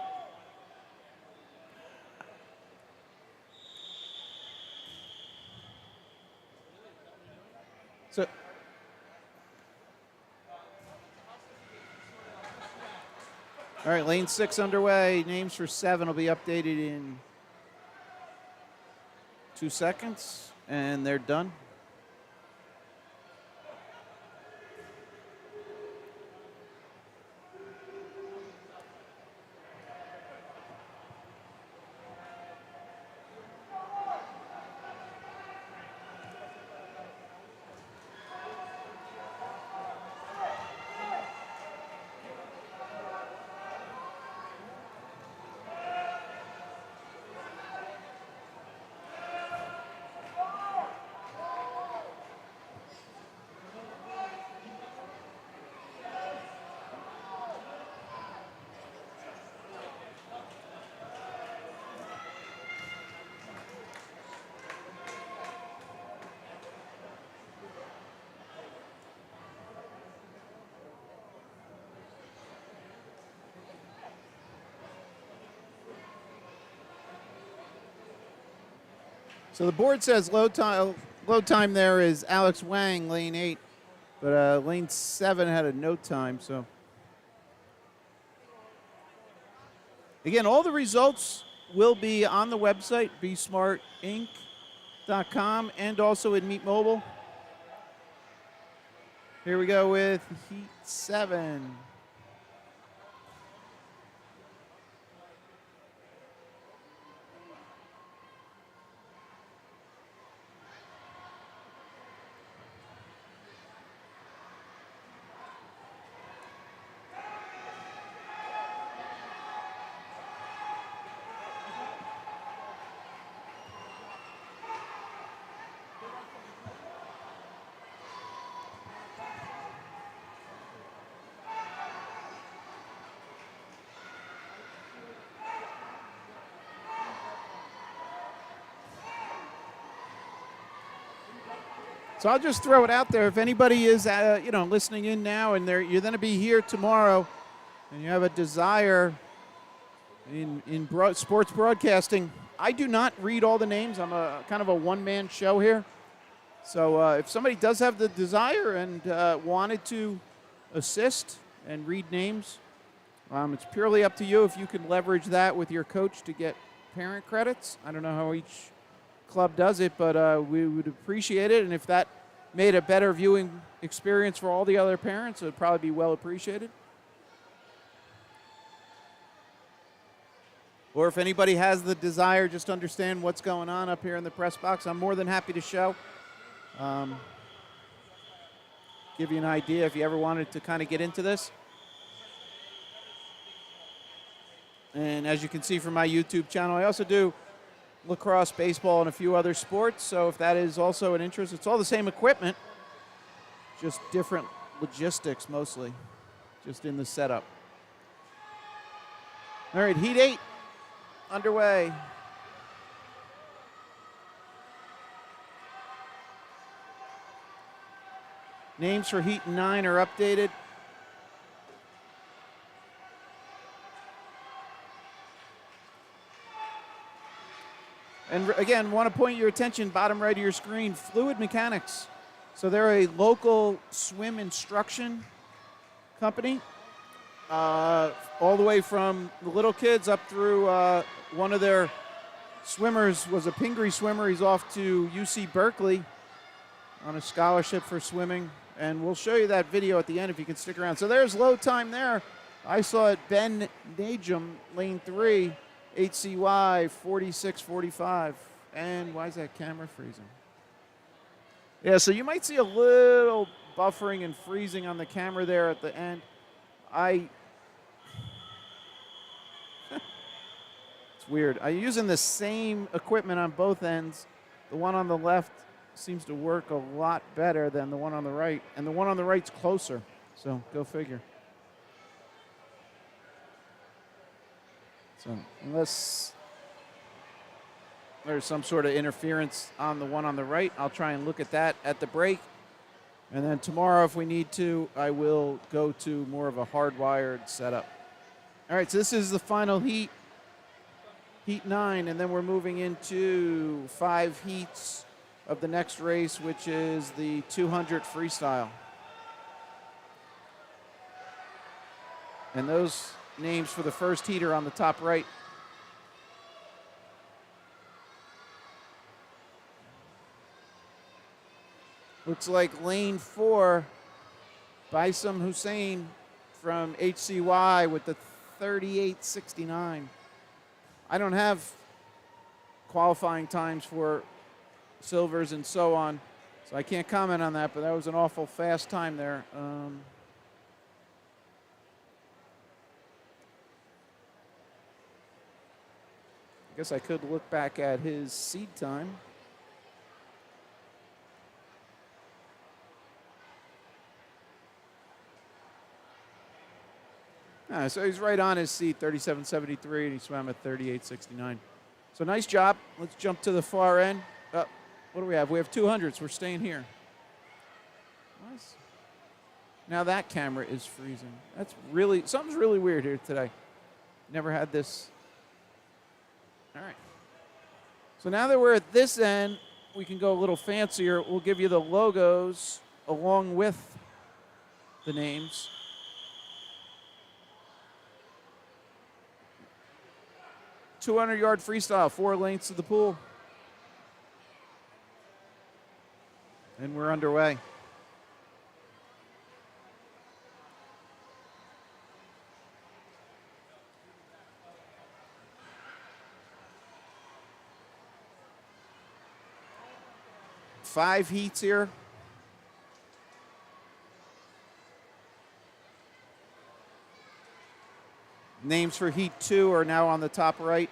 So, all right, lane 6 underway. Names for 7 will be updated in 2 seconds. And they're done. So the board says load time there is Alex Wang, lane 8. But lane 7 had a no time, so. Again, all the results will be on the website, besmartinc.com, and also in Meet Mobile. Here we go with Heat 7. So I'll just throw it out there. If anybody is, listening in now, and you're going to be here tomorrow, and you have a desire in sports broadcasting, I do not read all the names. I'm a kind of a one-man show here. So if somebody does have the desire and wanted to assist and read names, it's purely up to you if you can leverage that with your coach to get parent credits. I don't know how each club does it, but we would appreciate it. And if that made a better viewing experience for all the other parents, it would probably be well appreciated. Or if anybody has the desire just to understand what's going on up here in the press box, I'm more than happy to show. Give you an idea if you ever wanted to kind of get into this. And as you can see from my YouTube channel, I also do lacrosse, baseball, and a few other sports. So if that is also an interest, it's all the same equipment, just different logistics mostly, just in the setup. All right, Heat 8 underway. Names for Heat 9 are updated. And again, want to point your attention, bottom right of your screen, Fluid Mechanics. So they're a local swim instruction company, all the way from the little kids up through one of their swimmers was a Pingree swimmer. He's off to UC Berkeley on a scholarship for swimming. And we'll show you that video at the end if you can stick around. So there's load time there. I saw it, Ben Najum, lane 3. HCY 46:45. And why is that camera freezing? Yeah, so you might see a little buffering and freezing on the camera there at the end. It's weird. I'm using the same equipment on both ends. The one on the left seems to work a lot better than the one on the right, and the one on the right's closer. So go figure. So unless there's some sort of interference on the one on the right, I'll try and look at that at the break. And then tomorrow, if we need to, I will go to more of a hardwired setup. All right, so this is the final heat, Heat 9, and then we're moving into 5 heats of the next race, which is the 200 freestyle. And those names for the first heater on the top right. Looks like lane 4, Baisam Hussein from HCY with the 38.69. I don't have qualifying times for silvers and so on, so I can't comment on that, but that was an awful fast time there. I guess I could look back at his seed time. So he's right on his seat, 37.73, and he swam at 38.69. So nice job. Let's jump to the far end. What do we have? We have 200s. We're staying here. Nice. Now that camera is freezing. That's really, something's really weird here today. Never had this. All right. So now that we're at this end, we can go a little fancier. We'll give you the logos along with the names. 200-yard freestyle, 4 lengths of the pool. And we're underway. Five heats here. Names for Heat 2 are now on the top right.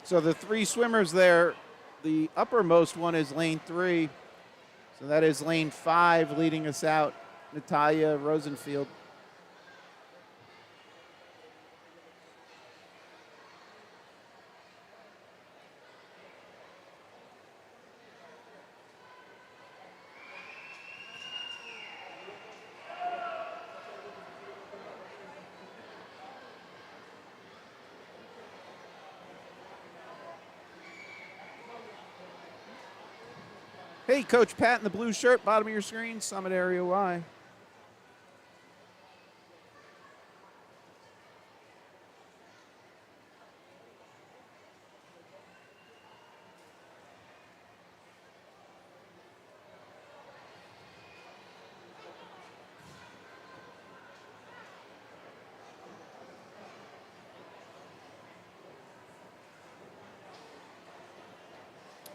So the 3 swimmers there, the uppermost one is lane 3. So that is lane 5 leading us out, Natalia Rosenfield. Hey, Coach Pat in the blue shirt, bottom of your screen, Summit Area Y.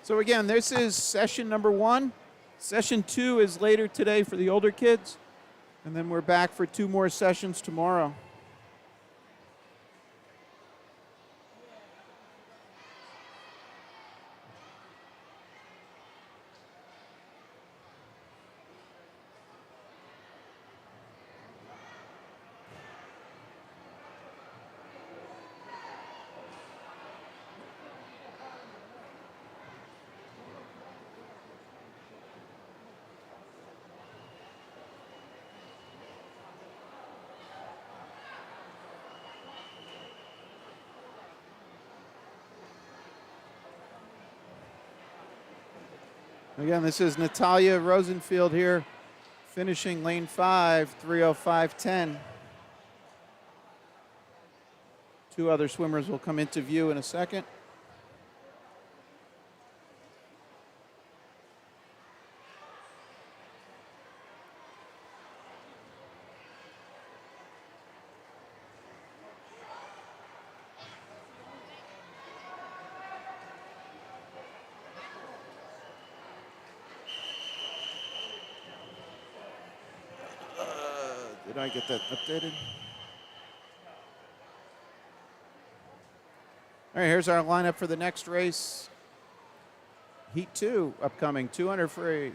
So again, this is session number 1. Session 2 is later today for the older kids. And then we're back for 2 more sessions tomorrow. Again, this is Natalia Rosenfield here, finishing lane 5, 3:05.10. 2 other swimmers will come into view in a second. Did I get that updated? All right, here's our lineup for the next race. Heat 2 upcoming, 200 free.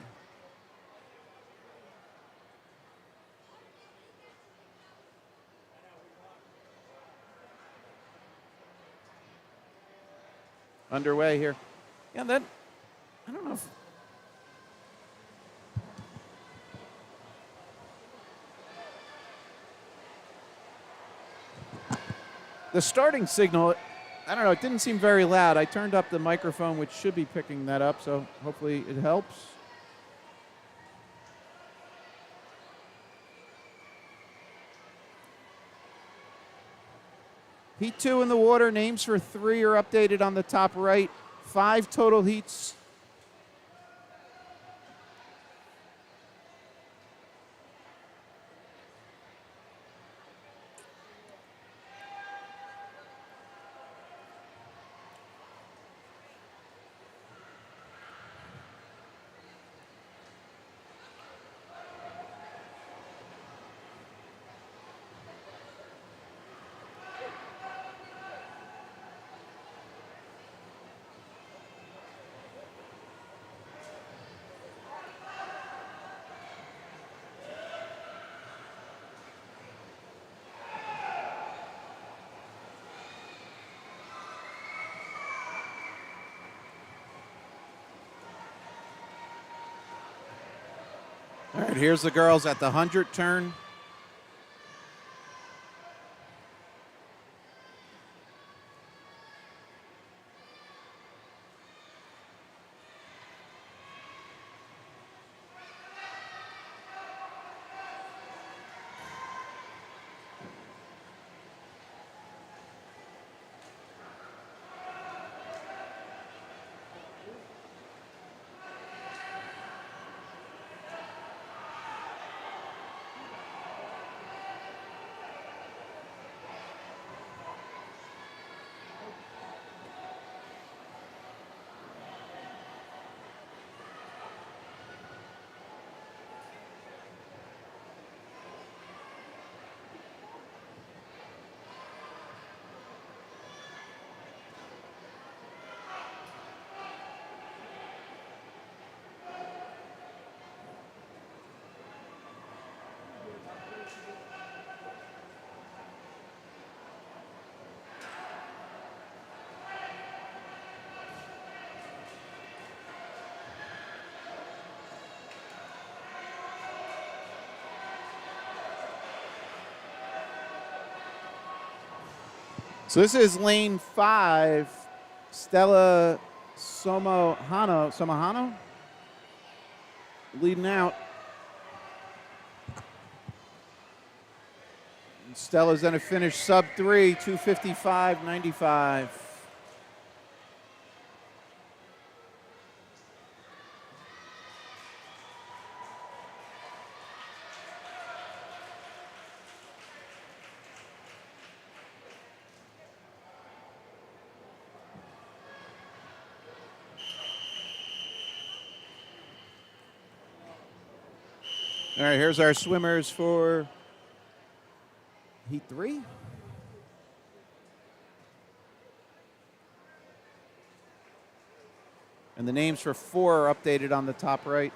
Underway here. Yeah, that, I don't know if. The starting signal, I don't know, it didn't seem very loud. I turned up the microphone, which should be picking that up, so hopefully it helps. Heat 2 in the water. Names for 3 are updated on the top right. 5 total heats. All right, here's the girls at the 100 turn. So this is lane 5, Stella Somahano leading out. And Stella's going to finish sub 3, 2:55.95. All right, here's our swimmers for Heat 3. And the names for 4 are updated on the top right.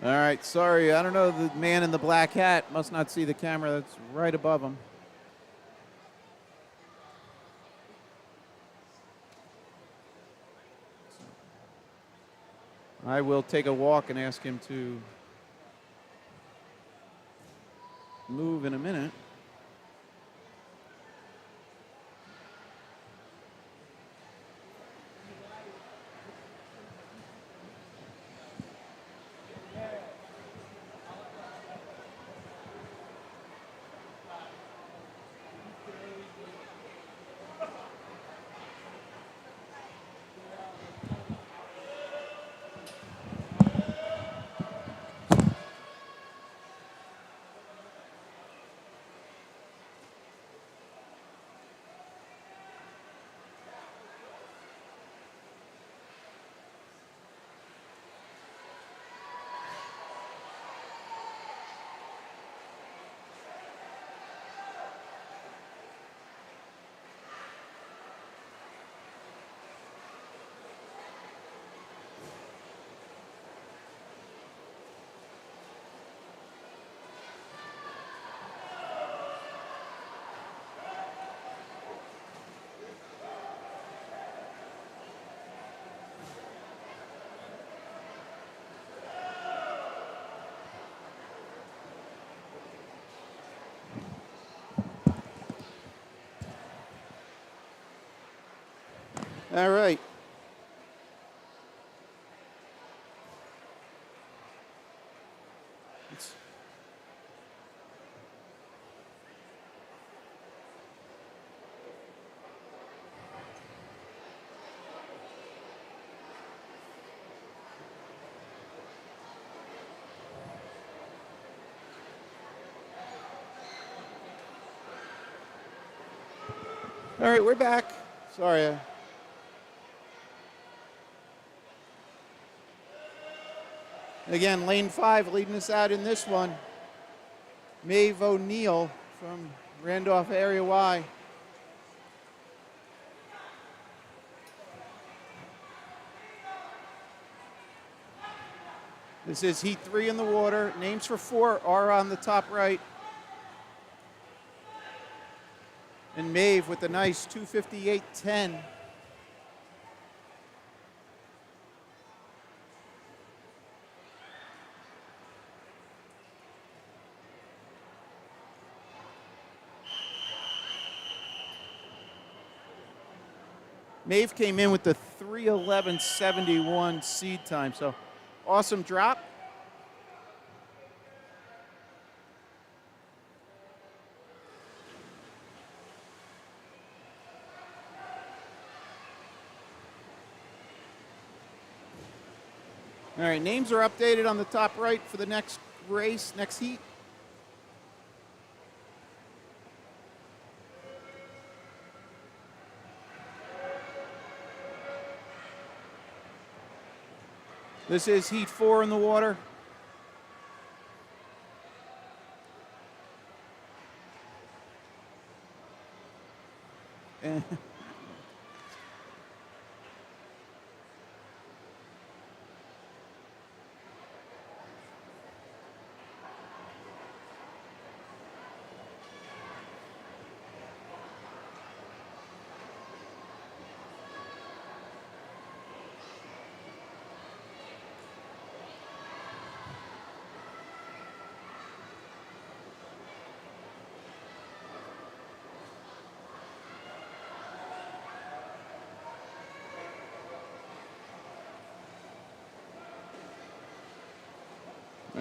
All right, sorry, I don't know, the man in the black hat must not see the camera that's right above him. I will take a walk and ask him to move in a minute. All right. All right, we're back. Sorry. Again, lane 5 leading us out in this one. Maeve O'Neill from Randolph Area Y. This is heat 3 in the water. Names for 4 are on the top right. And Maeve with a nice 2:58.10. Maeve came in with the 3:11.71 seed time, so awesome drop. All right, names are updated on the top right for the next race, next heat. This is heat 4 in the water. And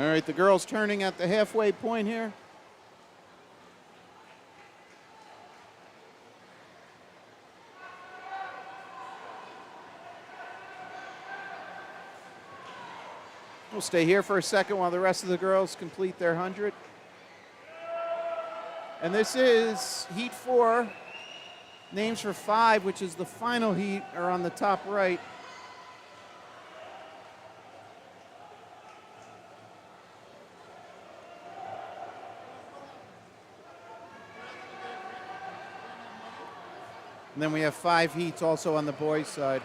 all right, the girls turning at the halfway point here. We'll stay here for a second while the rest of the girls complete their 100. And this is heat 4. Names for 5, which is the final heat, are on the top right. And then we have 5 heats also on the boys' side.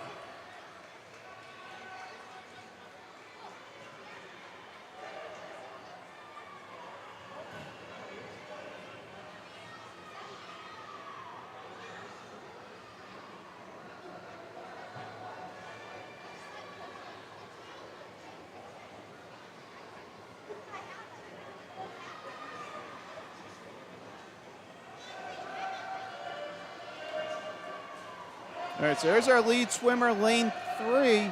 All right, so there's our lead swimmer, lane 3,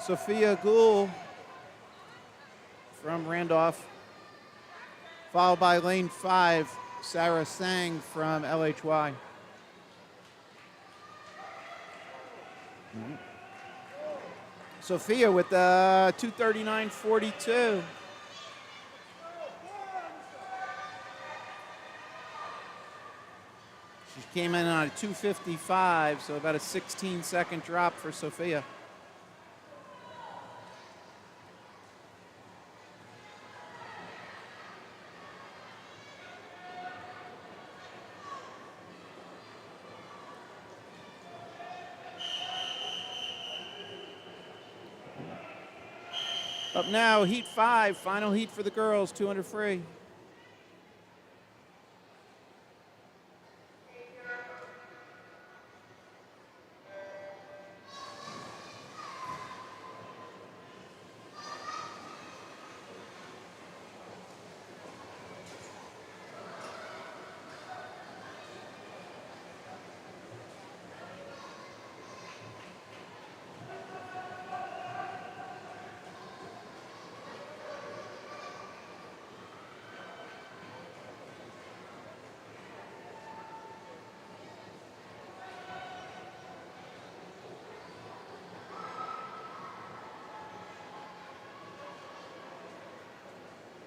Sophia Gould from Randolph, followed by lane 5, Sarah Sang from LHY. Sophia with the 2:39.42. She came in on a 2:55, so about a 16-second drop for Sophia. Up now, heat 5, final heat for the girls, 200 free.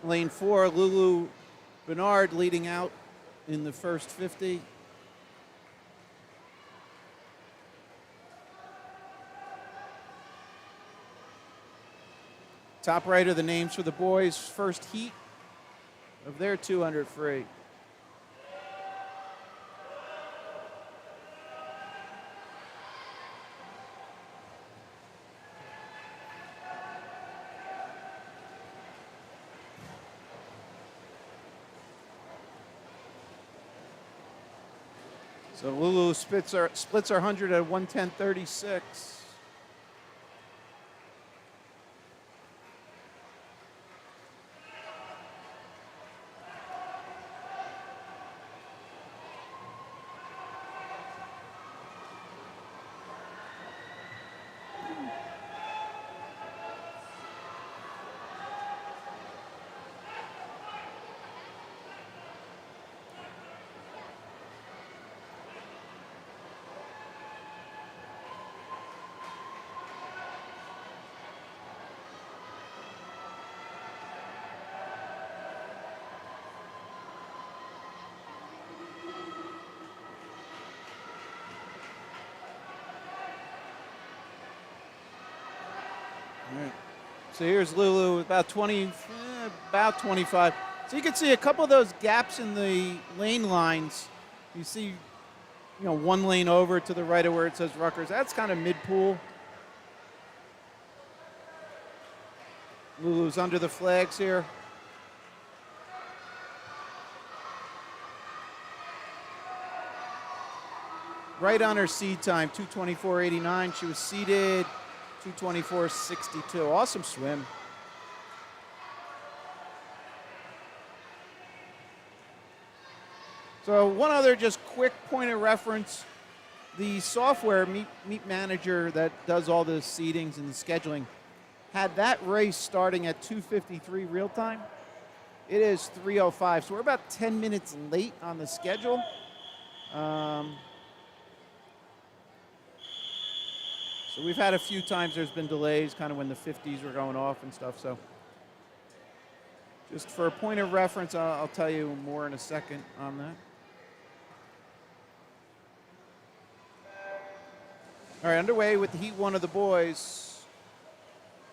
Lane 4, Lulu Bernard leading out in the first 50. Top right are the names for the boys' first heat of their 200 free. So Lulu splits our 100 at 110.36. All right. So here's Lulu with about 25. So you can see a couple of those gaps in the lane lines. You see, one lane over to the right of where it says Rutgers. That's kind of mid-pool. Lulu's under the flags here. Right on her seed time, 2:24.89. She was seeded 2:24.62. Awesome swim. So one other just quick point of reference. The software, Meet Manager, that does all the seedings and the scheduling, had that race starting at 2:53 real time. It is 3:05, so we're about 10 minutes late on the schedule. So we've had a few times there's been delays, kind of when the 50s were going off and stuff. So just for a point of reference, I'll tell you more in a second on that. All right, underway with the Heat 1 of the boys.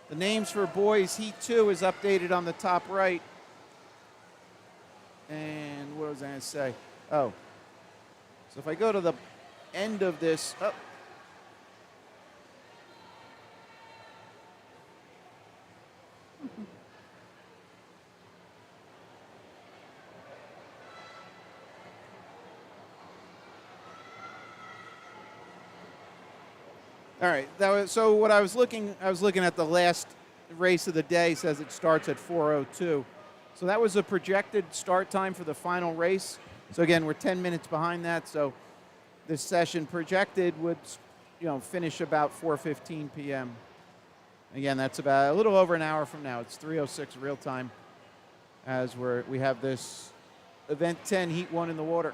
The names for boys Heat 2 is updated on the top right. And what was I going to say? Oh. So if I go to the end of this. Oh. All right. So what I was looking at the last race of the day. Says it starts at 4:02. So that was a projected start time for the final race. So again, we're 10 minutes behind that. So this session projected would, finish about 4:15 p.m. Again, that's about a little over an hour from now. It's 3:06 real time as we have this event 10 Heat 1 in the water.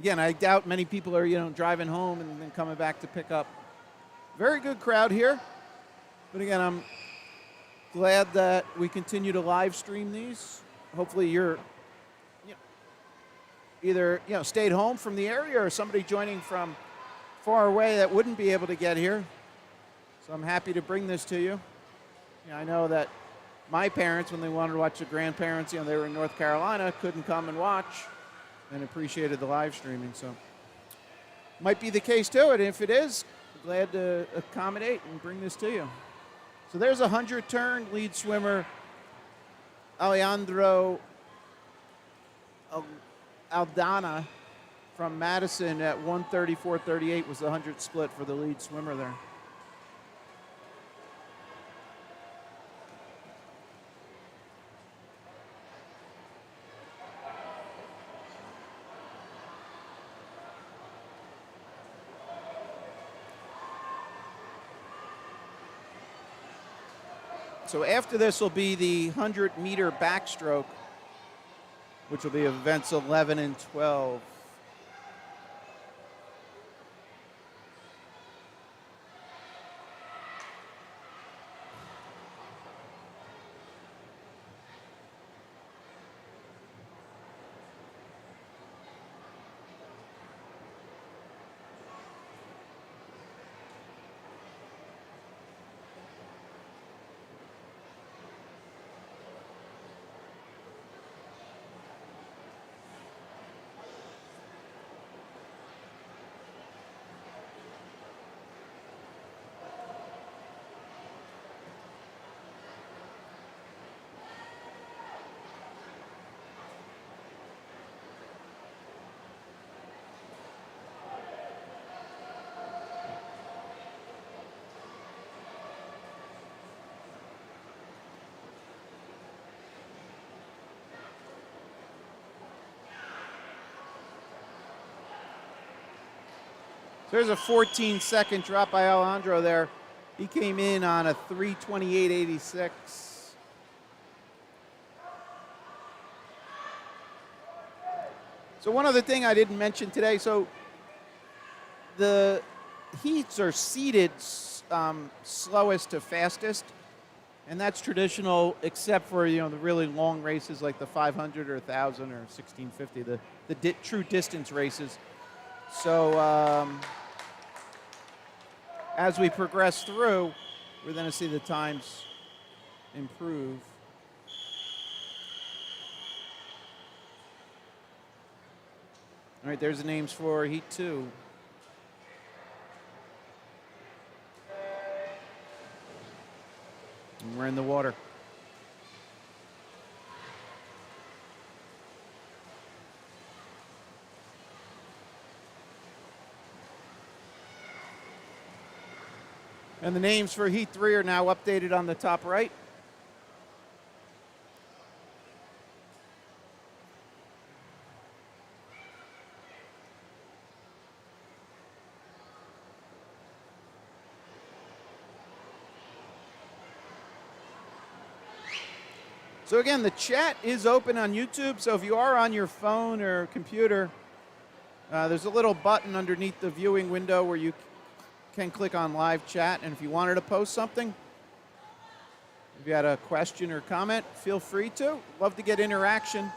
Again, I doubt many people are, driving home and then coming back to pick up. Very good crowd here. But again, I'm glad that we continue to live stream these. Hopefully you're either, stayed home from the area or somebody joining from far away that wouldn't be able to get here. So I'm happy to bring this to you. I know that my parents, when they wanted to watch the grandparents, they were in North Carolina, couldn't come and watch. And appreciated the live streaming. So might be the case too, and if it is, glad to accommodate and bring this to you. So there's a 100-turn lead swimmer, Alejandro Aldana from Madison at 1:34.38 was the 100 split for the lead swimmer there. So after this will be the 100-meter backstroke, which will be events 11 and 12. So there's a 14-second drop by Alejandro there. He came in on a 3:28.86. So one other thing I didn't mention today, so the heats are seeded slowest to fastest, and that's traditional except for, the really long races like the 500 or 1,000 or 1650, the true distance races. So as we progress through, we're going to see the times improve. All right, there's the names for Heat 2. And we're in the water. And the names for Heat 3 are now updated on the top right. So again, the chat is open on YouTube, so if you are on your phone or computer, there's a little button underneath the viewing window where you can click on live chat, and if you wanted to post something, if you had a question or comment, feel free to. Love to get interaction.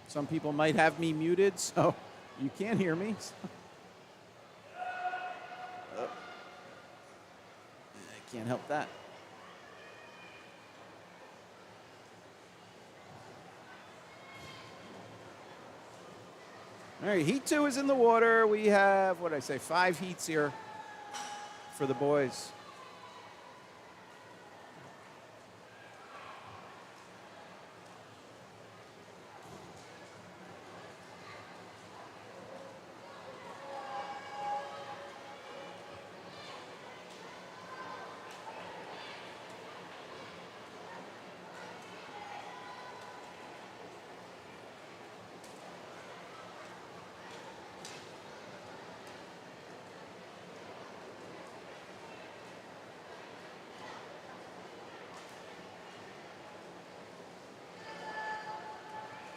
Some people might have me muted, so you can't hear me. I can't help that. All right, Heat 2 is in the water. We have, 5 heats here for the boys.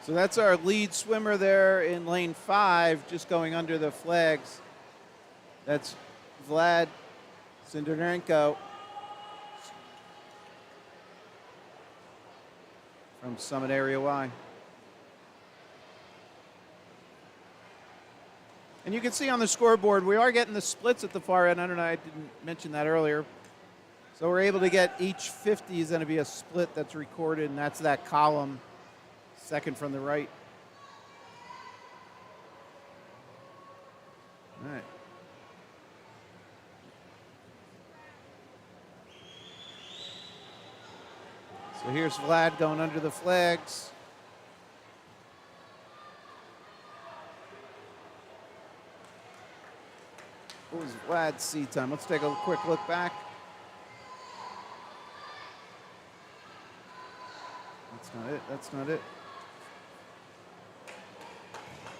So that's our lead swimmer there in lane 5, just going under the flags. That's Vlad Sindarenko from Summit Area Y. And you can see on the scoreboard, we are getting the splits at the far end. I don't know, I didn't mention that earlier. So we're able to get each 50 is going to be a split that's recorded, and that's that column. Second from the right. All right. So here's Vlad going under the flags. What was Vlad's seed time? Let's take a quick look back. That's not it. That's not it.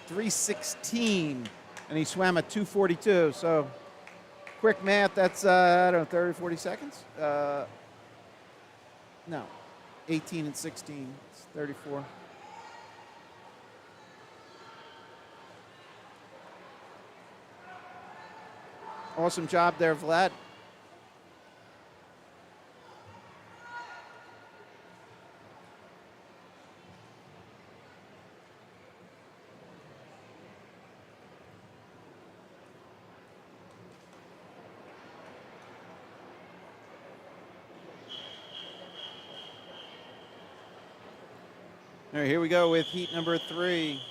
3:16, and he swam at 2:42. So, quick math, that's, 30, 40 seconds? No, 18 and 16, it's 34. Awesome job there, Vlad. All right, here we go with heat number 3.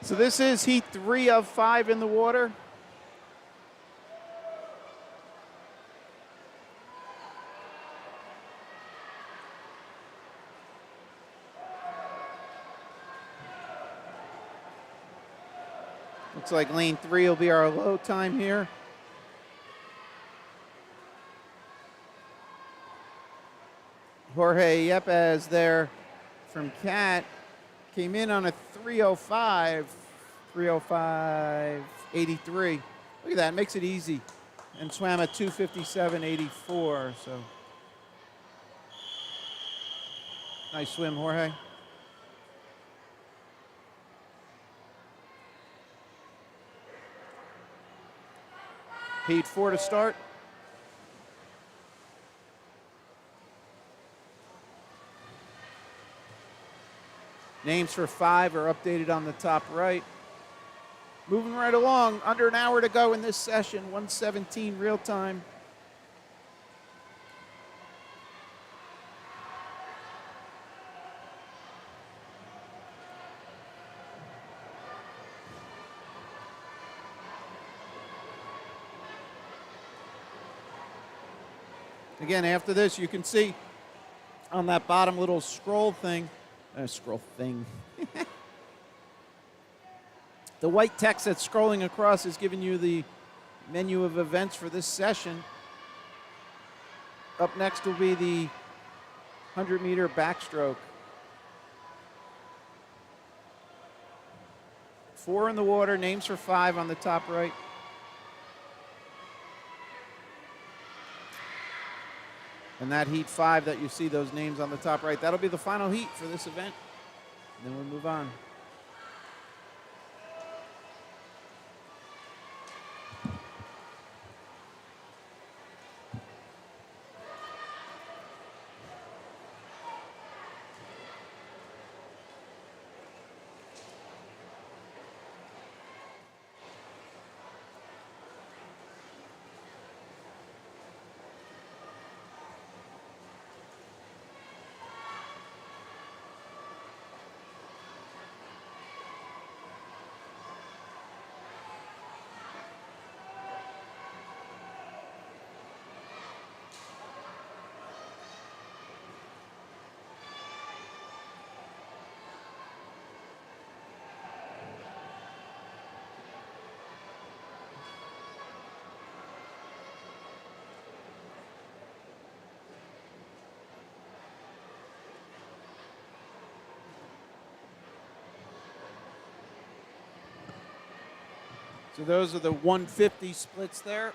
So this is heat 3 of 5 in the water. Looks like lane 3 will be our low time here. Jorge Yepes there from Cat came in on a 305, 305.83. Look at that, makes it easy. And swam a 257.84, so. Nice swim, Jorge. Heat 4 to start. Names for 5 are updated on the top right. Moving right along, under an hour to go in this session, 1:17 real time. Again, after this, you can see on that bottom little scroll thing, the white text that's scrolling across is giving you the menu of events for this session. Up next will be the 100-meter backstroke. 4 in the water, names for 5 on the top right. And that heat 5 that you see those names on the top right, that'll be the final heat for this event. And then we'll move on. So those are the 150 splits there.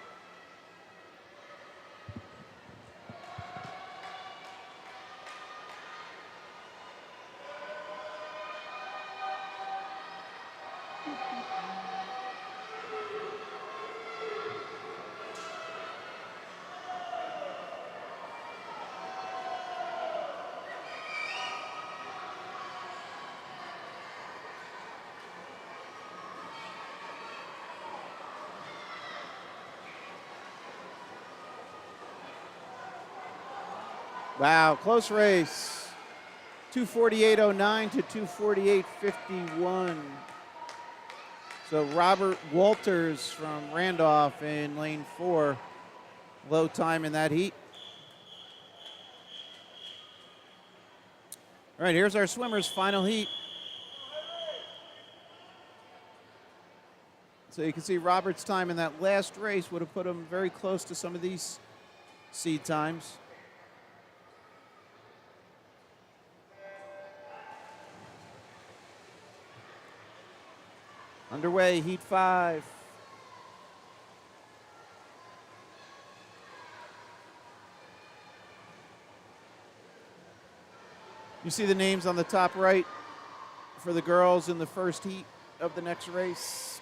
Wow, close race. 248.09 to 248.51. So Robert Walters from Randolph in lane 4. Low time in that heat. All right, here's our swimmers' final heat. So you can see Robert's time in that last race would have put him very close to some of these seed times. Underway, heat 5. You see the names on the top right for the girls in the first heat of the next race.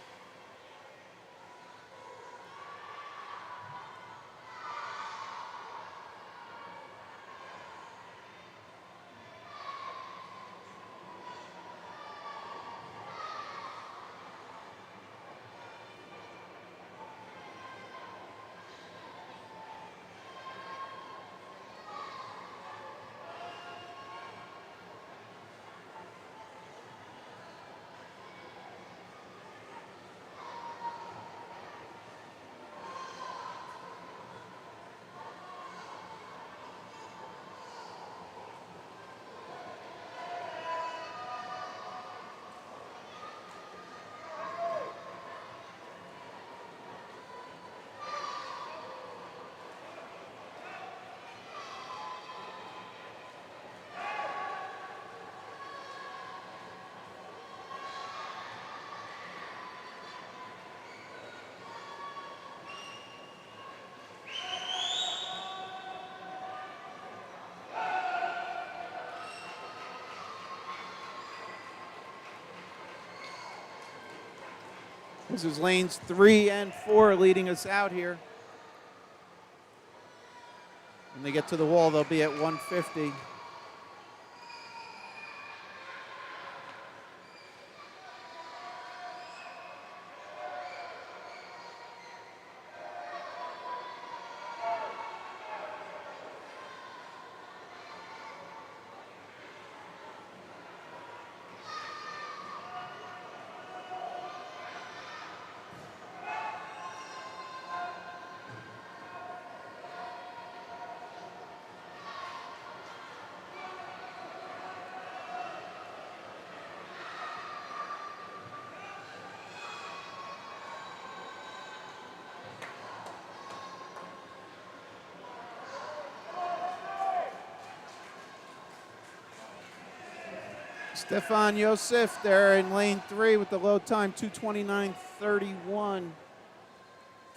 This is lanes 3 and 4 leading us out here. When they get to the wall, they'll be at 150. Stefan Yosef there in lane 3 with the low time, 2:29.31.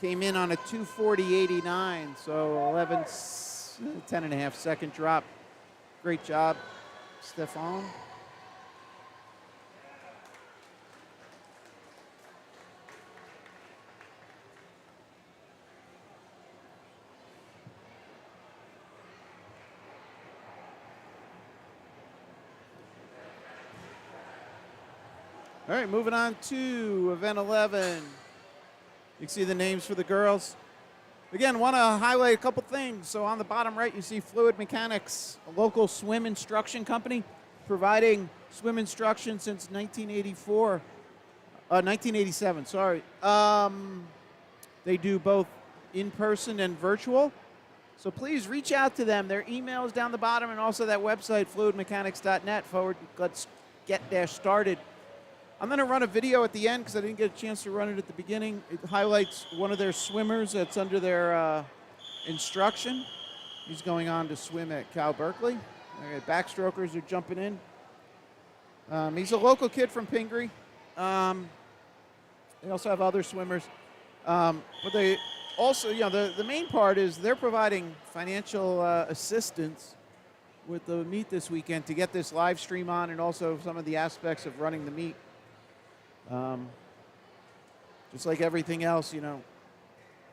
Came in on a 2:40.89, so 10 and a half second drop. Great job, Stefan. All right, moving on to event 11. You can see the names for the girls. Again, want to highlight a couple things. So on the bottom right, you see Fluid Mechanics, a local swim instruction company, providing swim instruction since 1987, sorry. They do both in-person and virtual. So please reach out to them. Their email is down the bottom, and also that website, fluidmechanics.net, let's get started. I'm going to run a video at the end because I didn't get a chance to run it at the beginning. It highlights one of their swimmers that's under their instruction. He's going on to swim at Cal Berkeley. Backstrokers are jumping in. He's a local kid from Pingree. They also have other swimmers. But they also, the main part is they're providing financial assistance with the meet this weekend to get this live stream on, and also some of the aspects of running the meet. Just like everything else,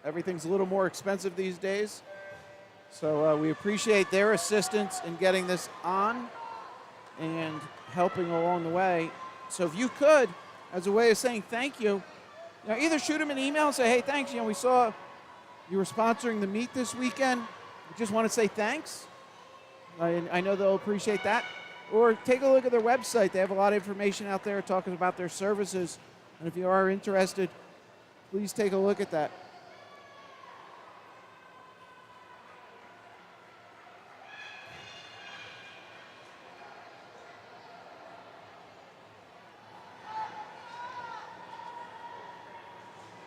everything's a little more expensive these days. So we appreciate their assistance in getting this on and helping along the way. So if you could, as a way of saying thank you, either shoot them an email and say, hey, thanks. We saw you were sponsoring the meet this weekend. We just want to say thanks. I know they'll appreciate that. Or take a look at their website. They have a lot of information out there talking about their services. And if you are interested, please take a look at that.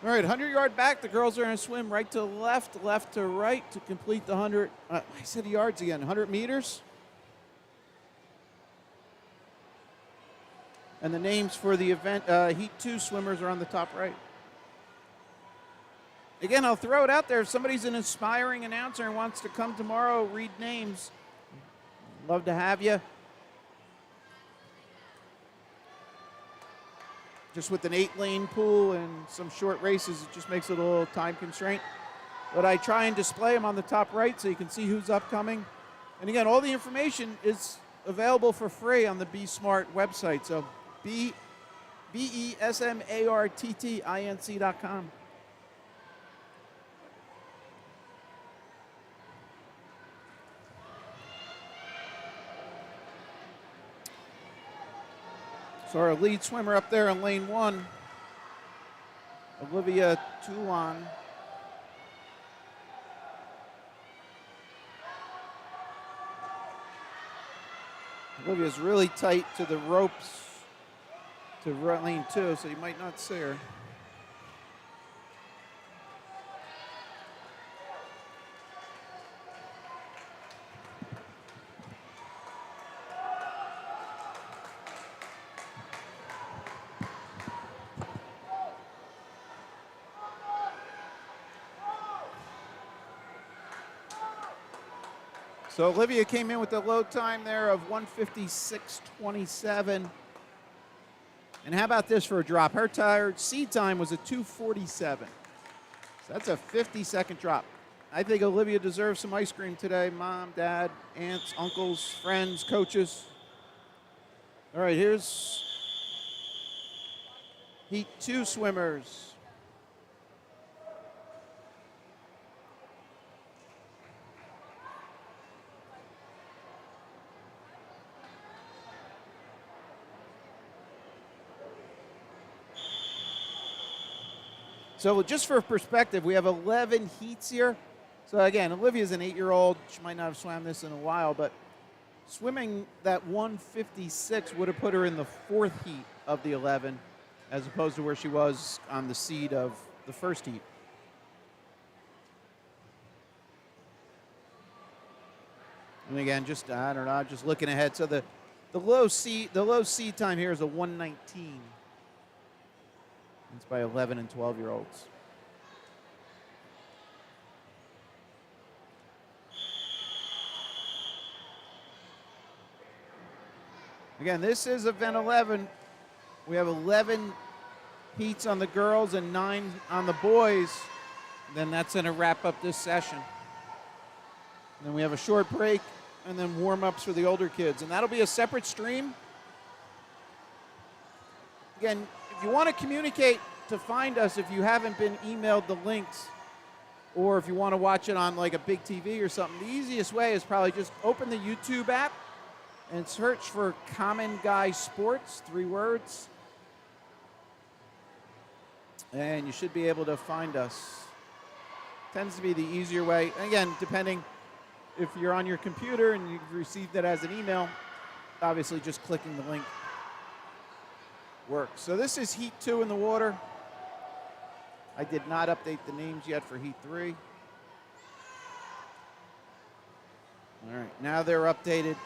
All right, 100-yard back. The girls are going to swim right to left, left to right to complete the 100. I said yards again, 100 meters. And the names for the event, Heat 2 swimmers are on the top right. Again, I'll throw it out there. If somebody's an aspiring announcer and wants to come tomorrow, read names, love to have you. Just with an 8-lane pool and some short races, it just makes it a little time constraint. But I try and display them on the top right so you can see who's upcoming. And again, all the information is available for free on the Be Smart website. So BESMARTTINC.com. So our lead swimmer up there in lane 1, Olivia Toulon. Olivia's really tight to the ropes to lane 2, so you might not see her. So Olivia came in with a low time there of 1:56.27. And how about this for a drop? Her tired seed time was a 2:47. So that's a 50-second drop. I think Olivia deserves some ice cream today. Mom, dad, aunts, uncles, friends, coaches. All right, here's Heat 2 swimmers. So just for perspective, we have 11 heats here. So again, Olivia's an 8-year-old. She might not have swam this in a while, but swimming that 156 would have put her in the 4th heat of the 11, as opposed to where she was on the seed of the 1st heat. And again, just I don't know, just looking ahead. So the low seed time here is a 119. It's by 11 and 12-year-olds. Again, this is event 11. We have 11 heats on the girls and 9 on the boys. Then that's going to wrap up this session. And then we have a short break and then warm-ups for the older kids. And that'll be a separate stream. Again, if you want to communicate to find us, if you haven't been emailed the links, or if you want to watch it on like a big TV or something, the easiest way is probably just open the YouTube app and search for Common Guy Sports, 3 words. And you should be able to find us. Tends to be the easier way. And again, depending if you're on your computer and you've received it as an email, obviously just clicking the link works. So this is Heat 2 in the water. I did not update the names yet for Heat 3. All right, now they're updated.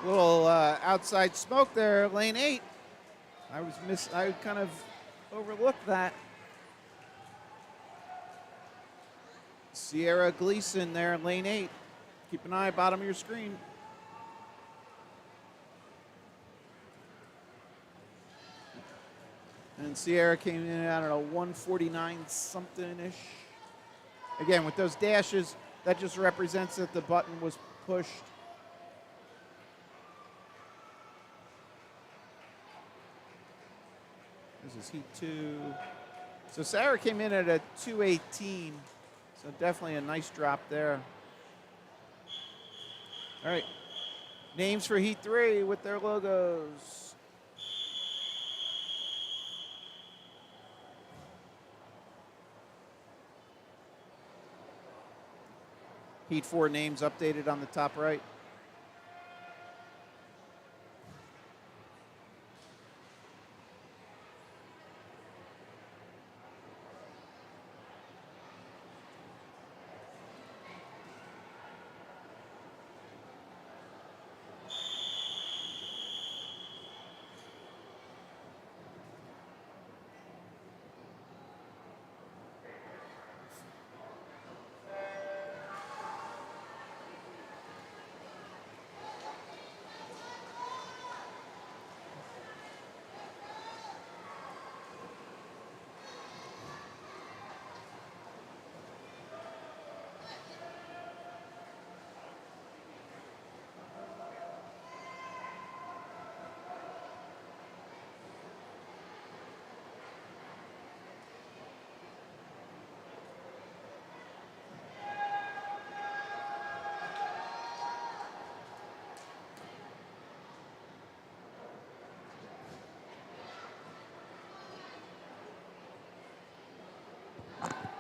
Little outside smoke there, lane 8. I kind of overlooked that. Sierra Gleason there in lane 8. Keep an eye bottom of your screen. And Sierra came in, I don't know, 149 something-ish. Again, with those dashes, that just represents that the button was pushed. This is Heat 2. So Sarah came in at a 218. So definitely a nice drop there. All right. Names for Heat 3 with their logos. Heat 4 names updated on the top right.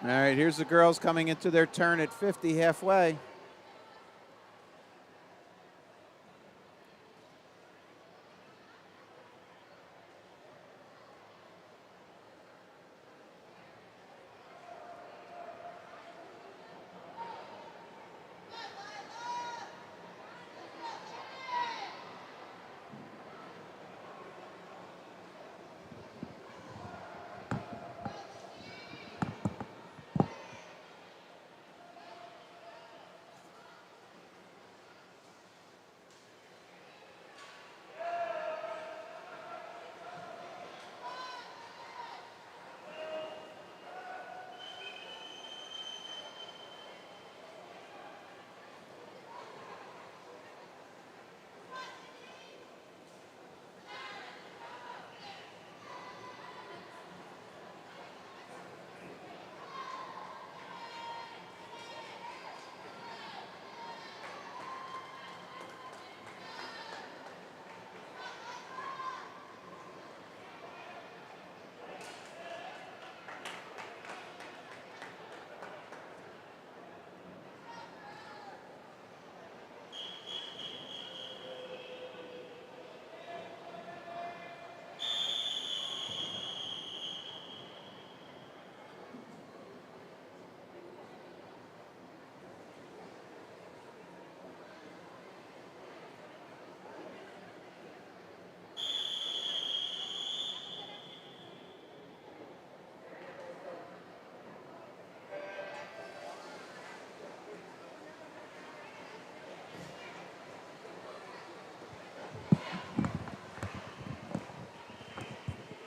All right, here's the girls coming into their turn at 50 halfway.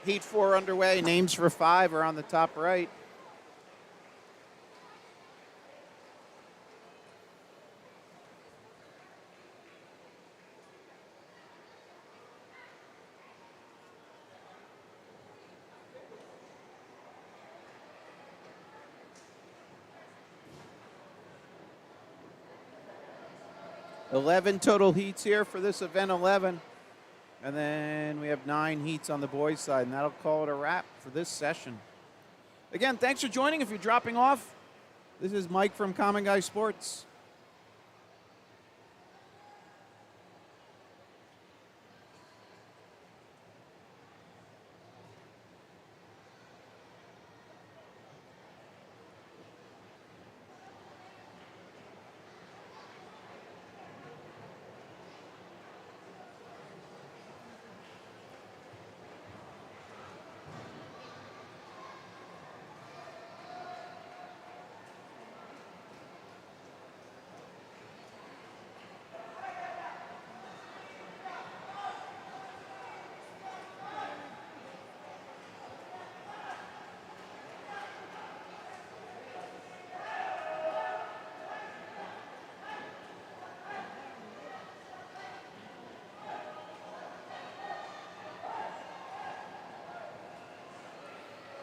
Heat 4 underway. Names for 5 are on the top right. $11 total heats here for this event 11. And then we have 9 heats on the boys' side, and that'll call it a wrap for this session. Again, thanks for joining. If you're dropping off, this is Mike from Common Guy Sports.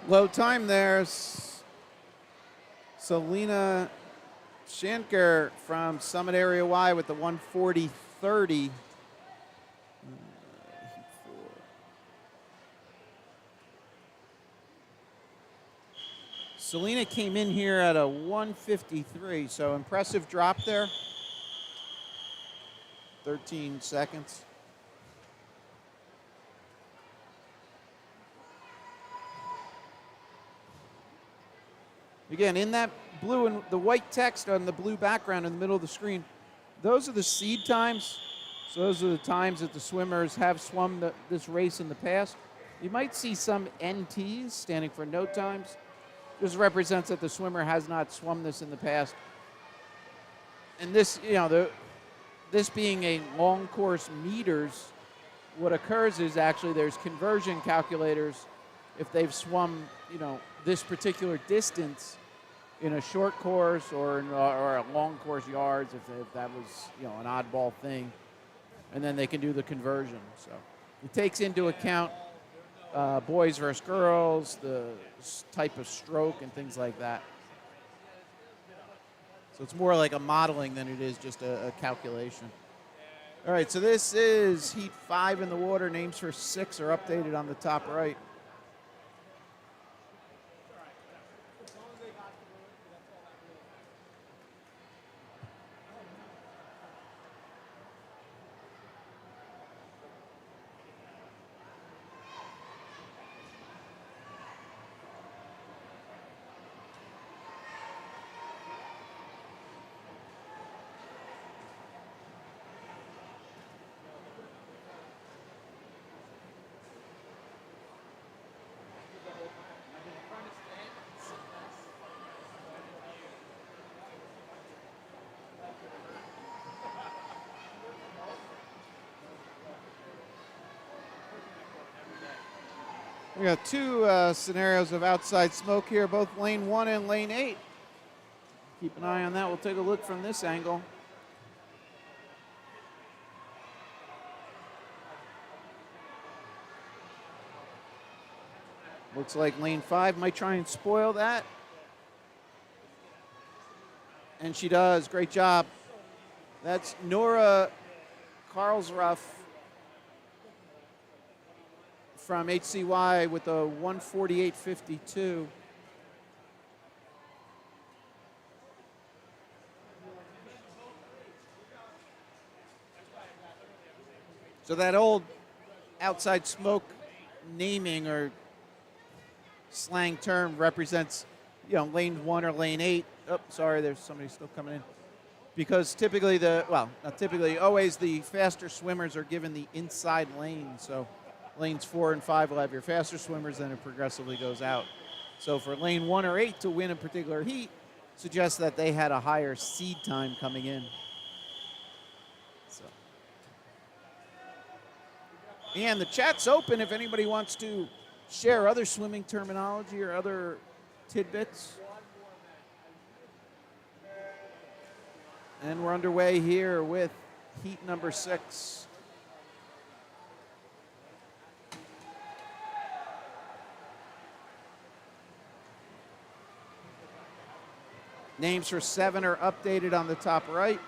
Low time there. Selena Shanker from Summit Area Y with the 140.30. Selena came in here at a 153, so impressive drop there. 13 seconds. Again, in that blue and the white text on the blue background in the middle of the screen, those are the seed times. So those are the times that the swimmers have swum this race in the past. You might see some NTs standing for no times. This represents that the swimmer has not swum this in the past. And this, this being a long course meters, what occurs is actually there's conversion calculators if they've swum, this particular distance in a short course or a long course yards, if that was, an oddball thing, and then they can do the conversion. So it takes into account boys versus girls, the type of stroke and things like that. So it's more like a modeling than it is just a calculation. All right, so this is Heat 5 in the water. Names for 6 are updated on the top right. We got 2 scenarios of outside smoke here, both lane 1 and lane 8. Keep an eye on that. We'll take a look from this angle. Looks like lane 5 might try and spoil that. And she does. Great job. That's Nora Karlsruhe from HCY with a 148.52. So that old outside smoke naming or slang term represents, lane 1 or lane 8. Oh, sorry, there's somebody still coming in. Because typically not typically, always the faster swimmers are given the inside lane. So lanes 4 and 5 will have your faster swimmers, then it progressively goes out. So for lane 1 or 8 to win a particular heat suggests that they had a higher seed time coming in. So. And the chat's open if anybody wants to share other swimming terminology or other tidbits. And we're underway here with heat number 6. Names for 7 are updated on the top right.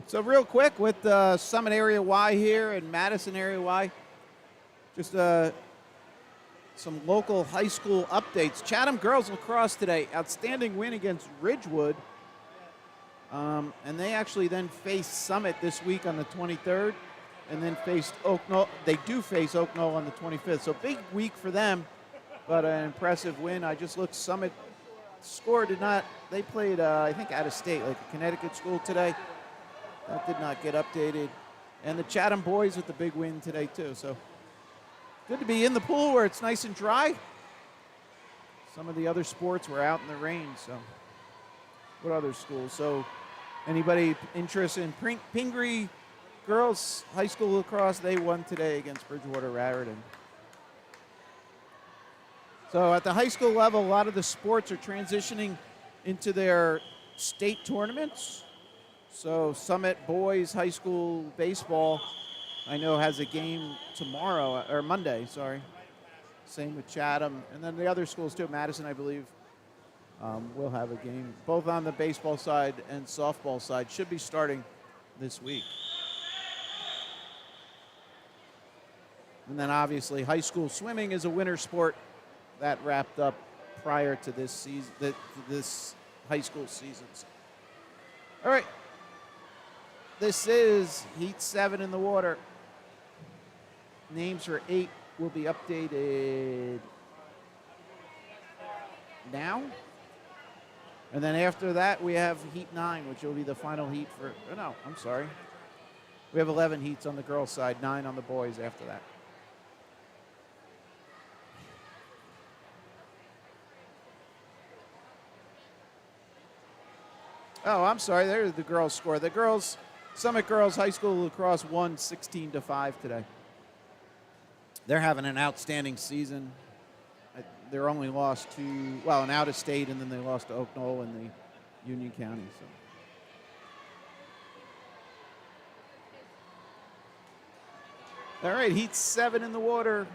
So real quick with Summit Area Y here and Madison Area Y, just some local high school updates. Chatham girls lacrosse today, outstanding win against Ridgewood. And they actually then face Summit this week on the 23rd and then faced Oak Knoll. They do face Oak Knoll on the 25th. So big week for them, but an impressive win. I just looked, Summit score did not, they played, I think, out of state, like a Connecticut school today. That did not get updated. And the Chatham boys with the big win today, too. So good to be in the pool where it's nice and dry. Some of the other sports were out in the rain. So what other schools? So anybody interested in Pingree girls high school lacrosse? They won today against Bridgewater Raritan. So at the high school level, a lot of the sports are transitioning into their state tournaments. So Summit boys high school baseball, I know, has a game tomorrow, or Monday, sorry. Same with Chatham. And then the other schools too, Madison, I believe, will have a game. Both on the baseball side and softball side should be starting this week. And then obviously high school swimming is a winter sport. That wrapped up prior to this season, this high school season. All right. This is Heat 7 in the water. Names for 8 will be updated now. And then after that, we have Heat 9, which will be the final heat for, oh no, I'm sorry. We have 11 heats on the girls' side, 9 on the boys after that. Oh, I'm sorry, there's the girls' score. The girls, Summit Girls High School Lacrosse won 16-5 today. They're having an outstanding season. They're only lost to, well, an out of state, and then they lost to Oak Knoll in the Union County. So. All right, Heat 7 in the water.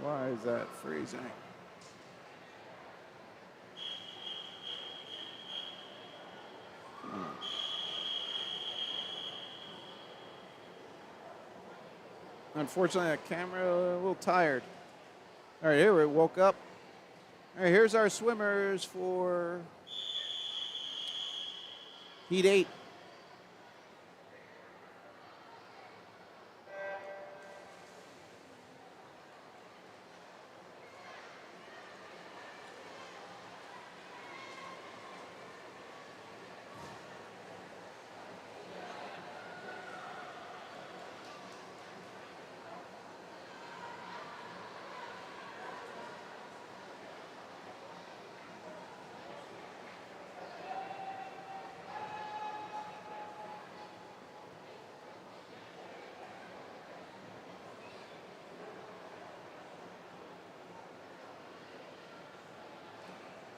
Why is that freezing? Unfortunately, that camera a little tired. All right, here we woke up. All right, here's our swimmers for Heat 8.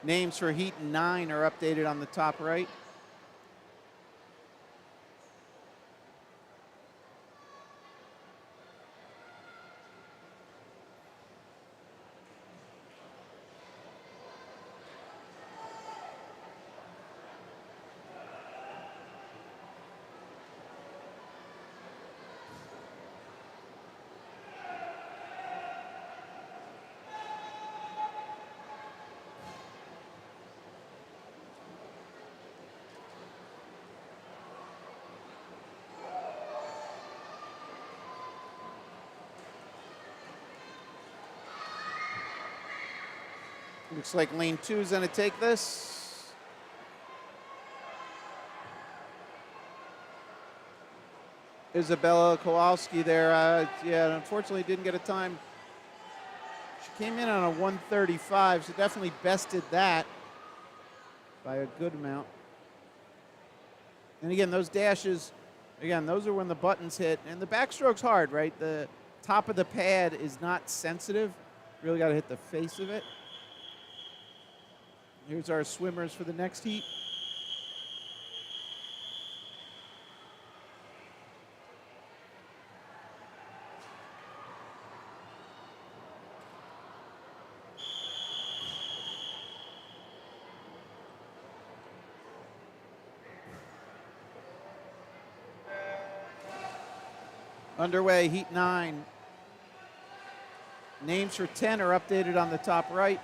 Names for Heat 9 are updated on the top right. Looks like lane 2 is going to take this. Isabella Kowalski there. Yeah, unfortunately didn't get a time. She came in on a 135, so definitely bested that by a good amount. And again, those dashes, those are when the buttons hit. And the backstroke's hard, right? The top of the pad is not sensitive. Really got to hit the face of it. Here's our swimmers for the next heat. Underway, heat 9. Names for 10 are updated on the top right.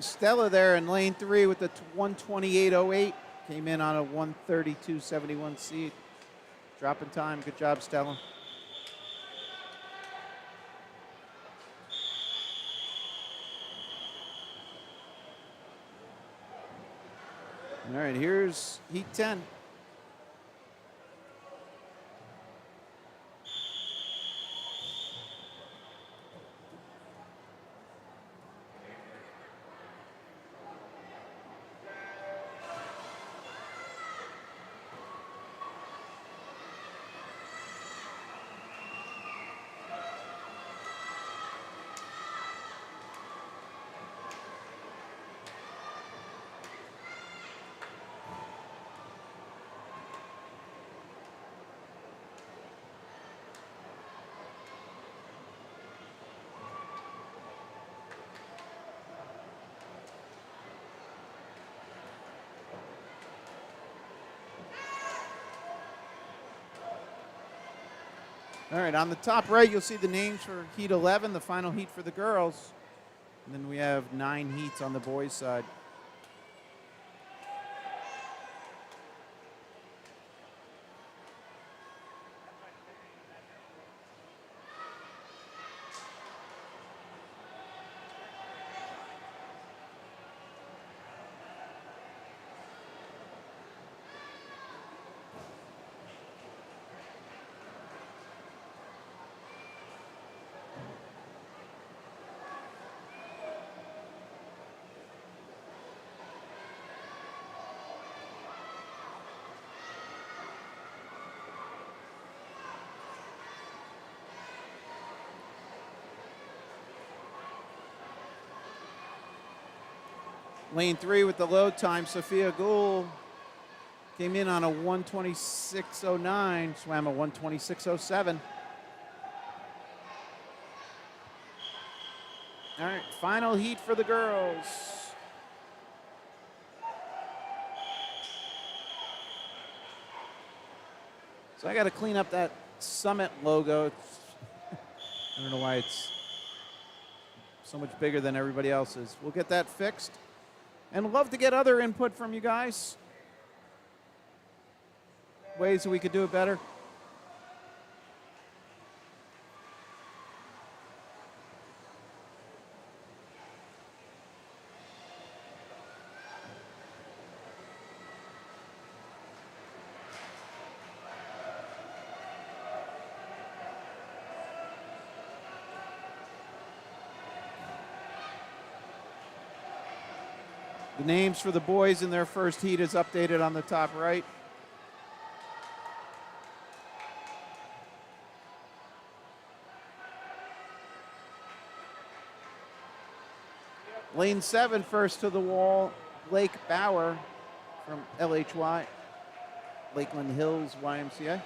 Stella there in lane 3 with the 128.08. Came in on a 132.71 seat. Dropping time. Good job, Stella. All right, here's heat 10. All right, on the top right, you'll see the names for Heat 11, the final heat for the girls. And then we have 9 heats on the boys' side. Lane 3 with the load time, Sophia Gould came in on a 1:26.09, swam a 1:26.07. All right, final heat for the girls. So I got to clean up that Summit logo. I don't know why it's so much bigger than everybody else's. We'll get that fixed. And love to get other input from you guys. Ways that we could do it better. The names for the boys in their first heat is updated on the top right. Lane 7, first to the wall, Blake Bauer from LHY, Lakeland Hills YMCA.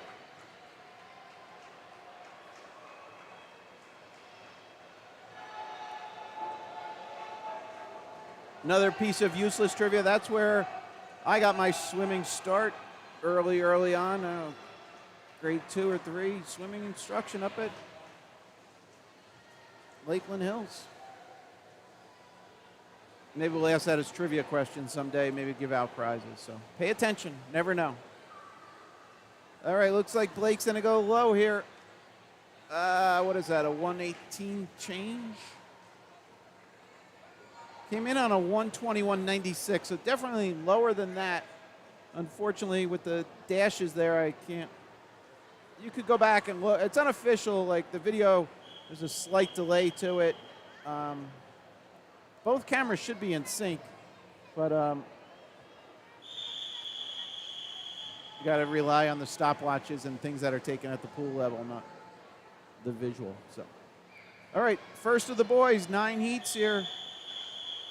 Another piece of useless trivia, that's where I got my swimming start early on, grade 2 or 3 swimming instruction up at Lakeland Hills. Maybe we'll ask that as trivia questions someday, maybe give out prizes. So pay attention, never know. All right, looks like Blake's gonna go low here. What is that, a 118 change? Came in on a 121.96, so definitely lower than that. Unfortunately, with the dashes there, I can't. You could go back and look. It's unofficial, like the video, there's a slight delay to it. Both cameras should be in sync, but you got to rely on the stopwatches and things that are taken at the pool level, not the visual. So, all right, first of the boys, 9 heats here.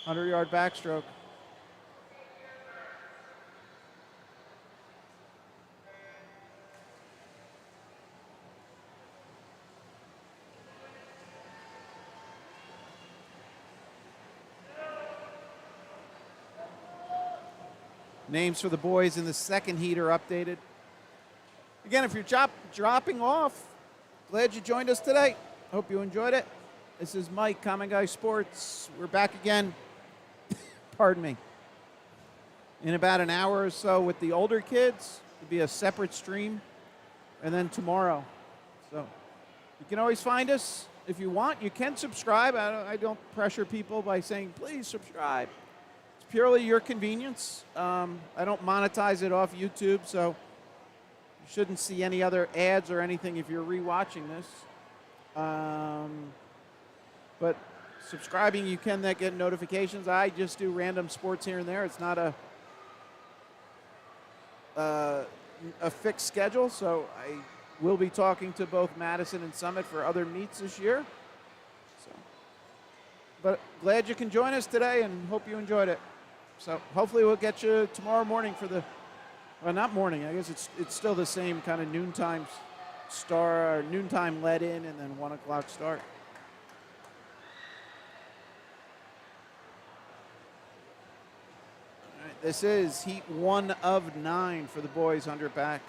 100-yard backstroke. Names for the boys in the second heat are updated. Again, if you're dropping off, glad you joined us today. Hope you enjoyed it. This is Mike, Common Guy Sports. We're back again. Pardon me. In about an hour or so with the older kids. It'll be a separate stream. And then tomorrow. So you can always find us if you want. You can subscribe. I don't pressure people by saying, please subscribe. It's purely your convenience. I don't monetize it off YouTube, so you shouldn't see any other ads or anything if you're rewatching this. But subscribing, you can get notifications. I just do random sports here and there. It's not a fixed schedule, so I will be talking to both Madison and Summit for other meets this year. So, but glad you can join us today and hope you enjoyed it. So hopefully we'll get you tomorrow morning for the, well, not morning. I guess it's still the same kind of noontime noontime let in and then 1 o'clock start. This is heat 1 of 9 for the boys 100 back.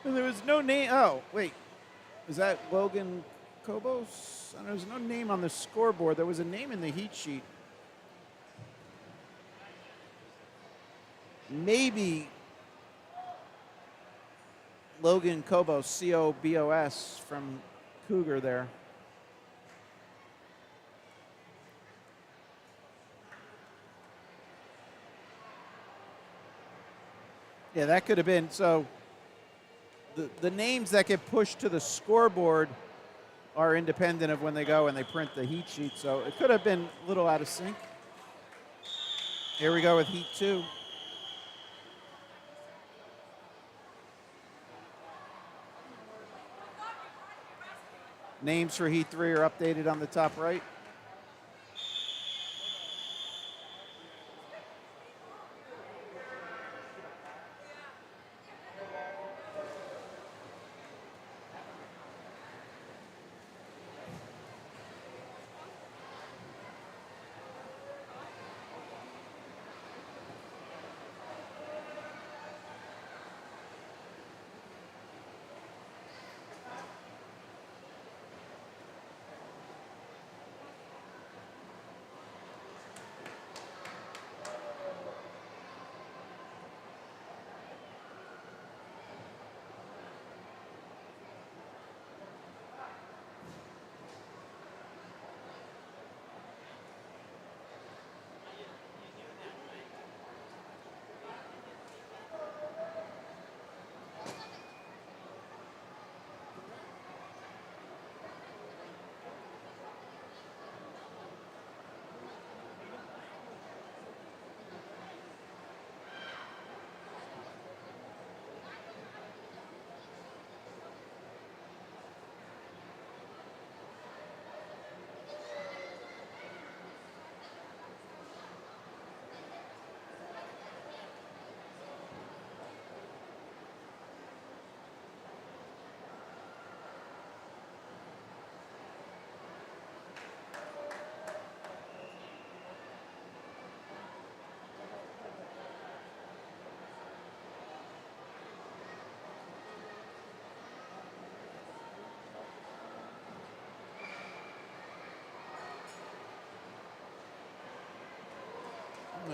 And there was no name. Oh, wait. Is that Logan Kobos? There's no name on the scoreboard. There was a name in the heat sheet. Maybe Logan Kobos, C-O-B-O-S, from Cougar there. Yeah, that could have been. So the names that get pushed to the scoreboard are independent of when they go and they print the heat sheet. So it could have been a little out of sync. Here we go with heat 2. Names for Heat 3 are updated on the top right.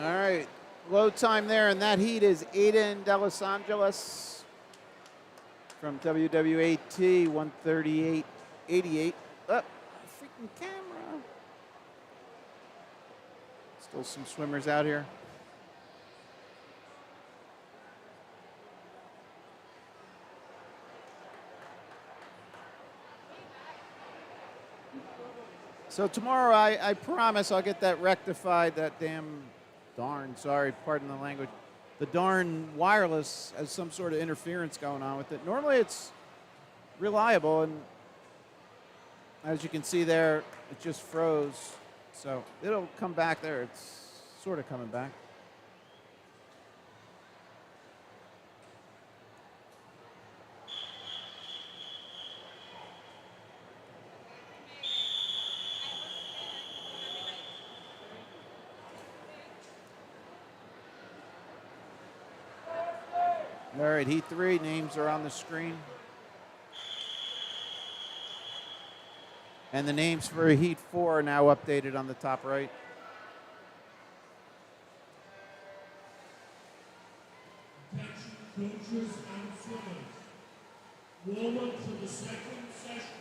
All right, low time there, and that heat is Aiden De Los Angeles from WWAT 138.88. Up, freaking camera. Still some swimmers out here. So tomorrow, I promise I'll get that rectified, that sorry, pardon the language. The darn wireless has some sort of interference going on with it. Normally it's reliable, and as you can see there, it just froze. So it'll come back there. It's sort of coming back. All right, Heat 3, names are on the screen. And the names for Heat 4 are now updated on the top right. Attention coaches and swimmers. Warm-up for the second session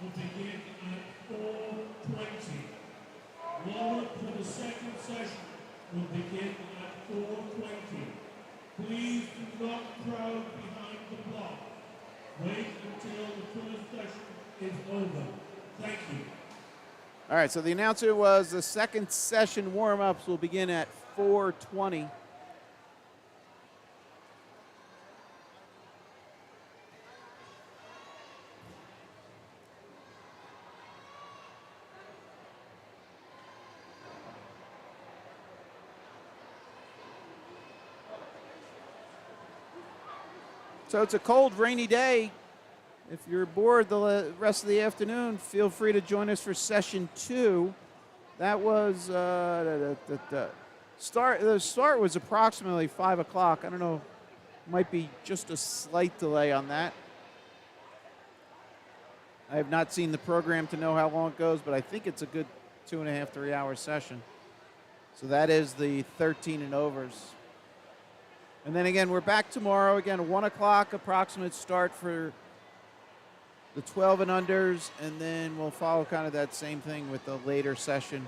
will begin at 4:20. Warm-up for the second session will begin at 4:20. Please do not crowd behind the block. Wait until the first session is over. Thank you. All right, so the announcer was the second session warm-ups will begin at 4:20. So it's a cold, rainy day. If you're bored the rest of the afternoon, feel free to join us for session 2. That was the start was approximately 5 o'clock. I don't know, might be just a slight delay on that. I have not seen the program to know how long it goes, but I think it's a good 2.5, 3 hour session. So that is the 13 and overs. And then again, we're back tomorrow. Again, 1 o'clock approximate start for the 12 and unders, and then we'll follow kind of that same thing with the later session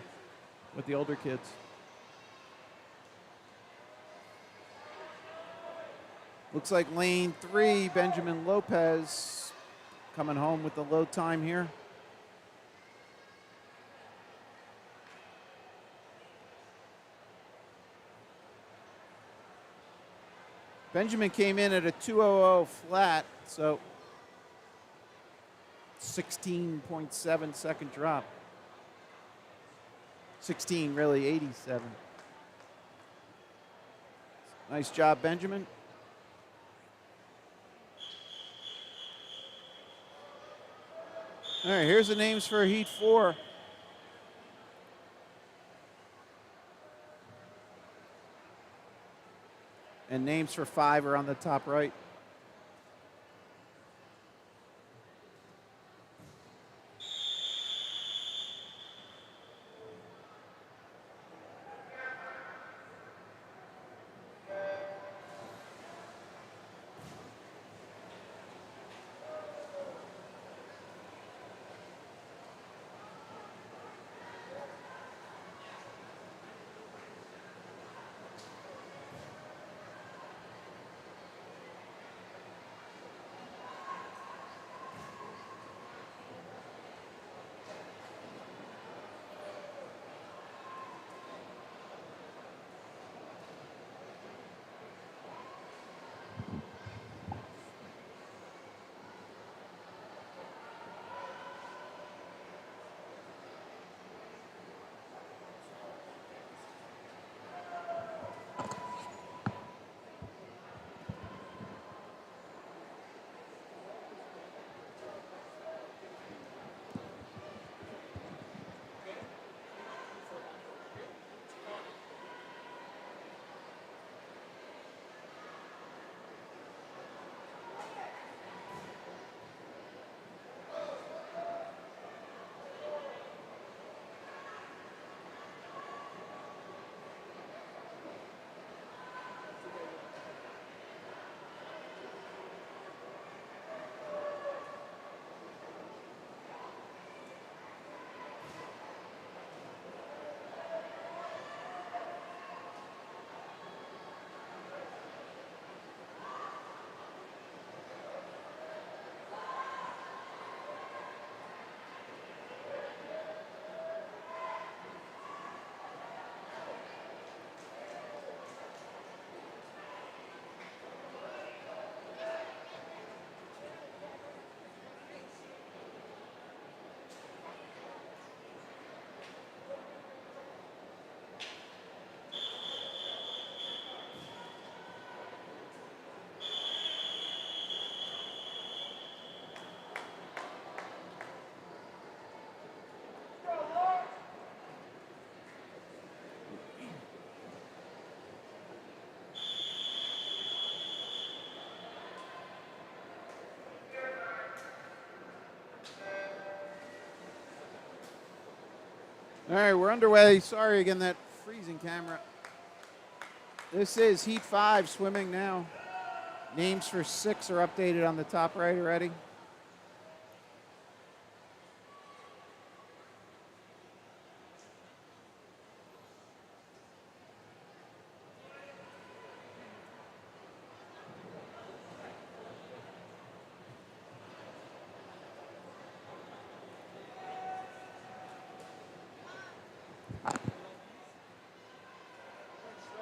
with the older kids. Looks like lane 3, Benjamin Lopez coming home with the low time here. Benjamin came in at a 2:00 flat, so 16.7 second drop. 16, really, 87. Nice job, Benjamin. All right, here's the names for Heat 4. And names for 5 are on the top right. All right, we're underway. Sorry again, that freezing camera. This is Heat 5 swimming now. Names for 6 are updated on the top right already.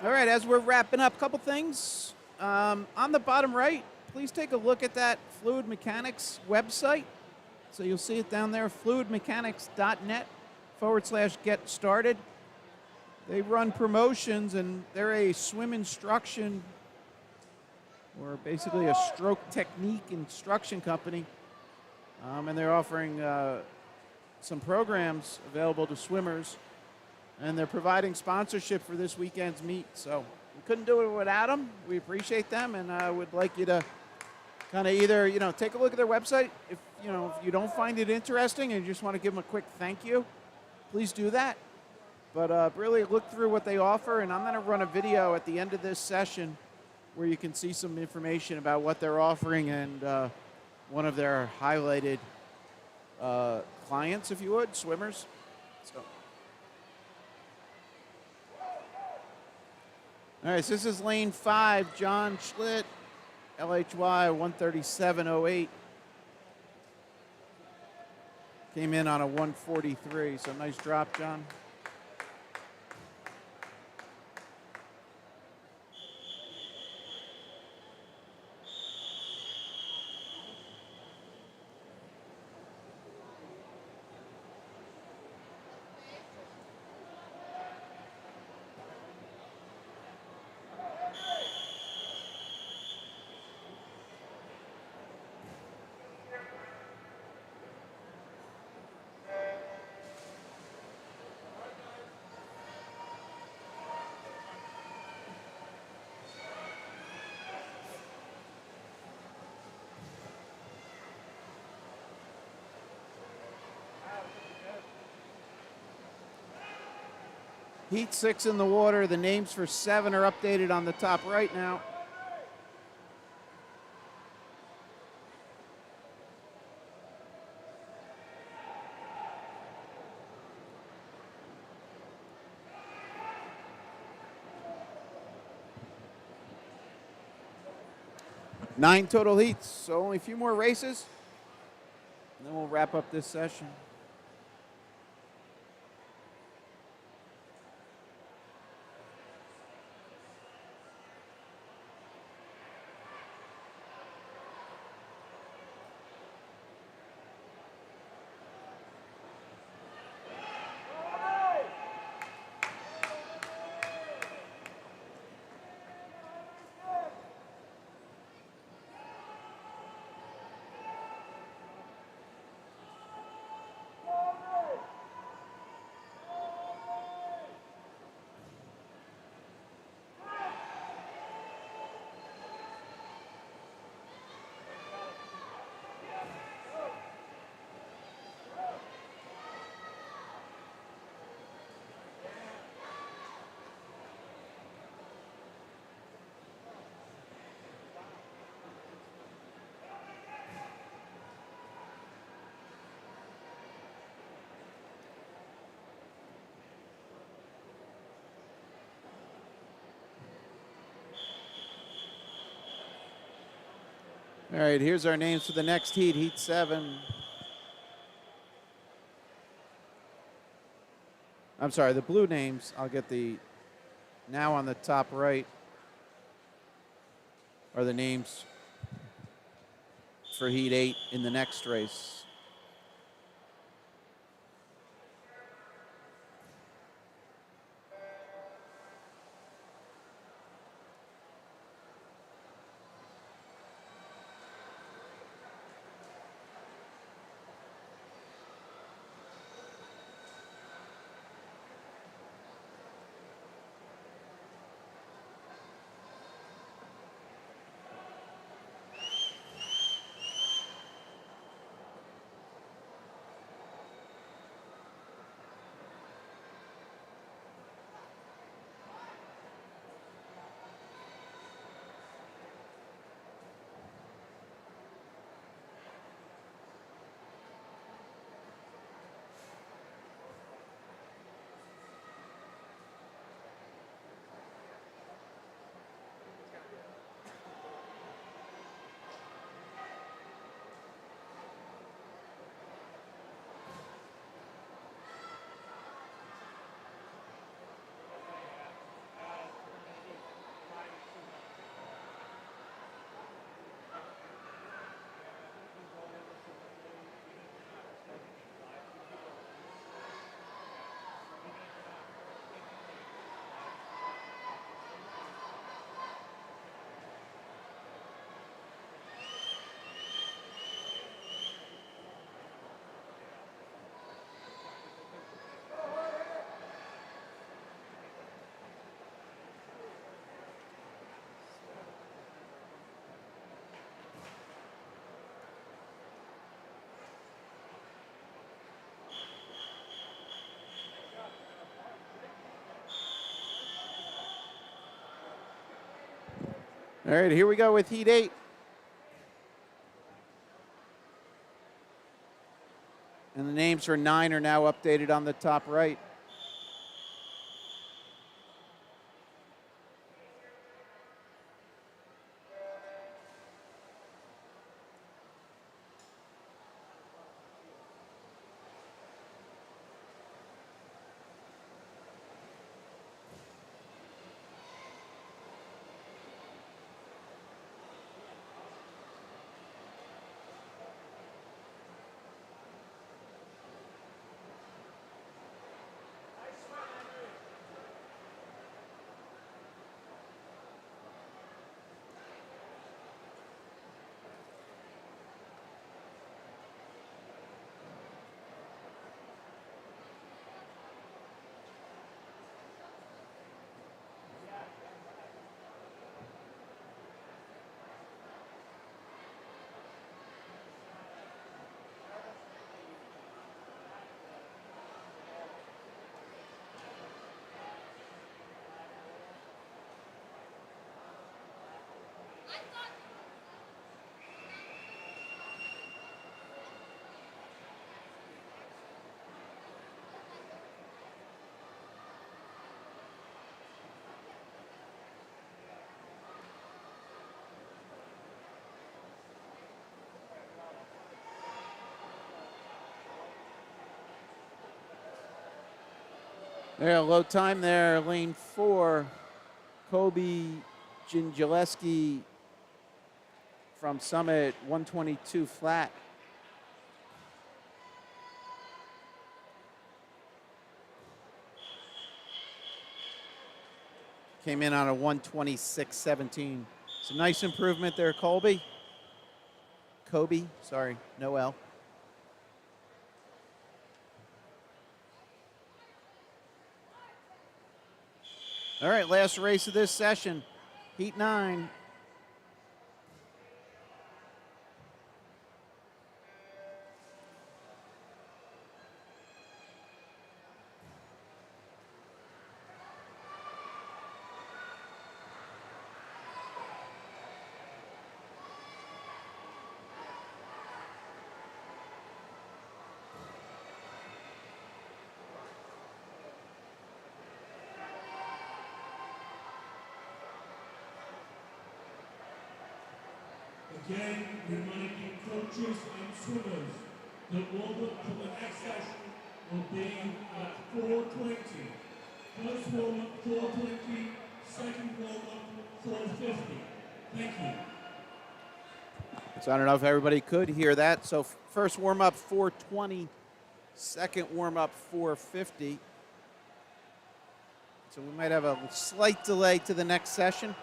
All right, as we're wrapping up, a couple things. On the bottom right, please take a look at that Fluid Mechanics website. So you'll see it down there, fluidmechanics.net/get started. They run promotions, and they're a swim instruction, or basically a stroke technique instruction company. And they're offering some programs available to swimmers. And they're providing sponsorship for this weekend's meet. So we couldn't do it without them. We appreciate them, and I would like you to kind of either, take a look at their website. If you don't find it interesting and you just want to give them a quick thank you, please do that. But really look through what they offer, and I'm going to run a video at the end of this session where you can see some information about what they're offering and one of their highlighted clients, if you would, swimmers. So. All right, so this is lane 5, John Schlitt, LHY 137.08. Came in on a 143, so nice drop, John. Heat 6 in the water. The names for 7 are updated on the top right now. Nine total heats, so only a few more races, and then we'll wrap up this session. All right, here's our names for the next heat, Heat 7. I'm sorry, the blue names, I'll get the, now on the top right are the names for Heat 8 in the next race. All right, here we go with Heat 8. And the names for 9 are now updated on the top right. There, low time there, lane 4. Kobe Jingileski from Summit, 122 flat. Came in on a 126.17. Some nice improvement there, Kobe, sorry, no L. All right, last race of this session, Heat 9. Again, reminding coaches and swimmers that warm-up for the next session will be at 4:20. First warm-up 4:20, second warm-up 4:50. Thank you. So I don't know if everybody could hear that. So first warm-up 4:20, second warm-up 4:50. So we might have a slight delay to the next session.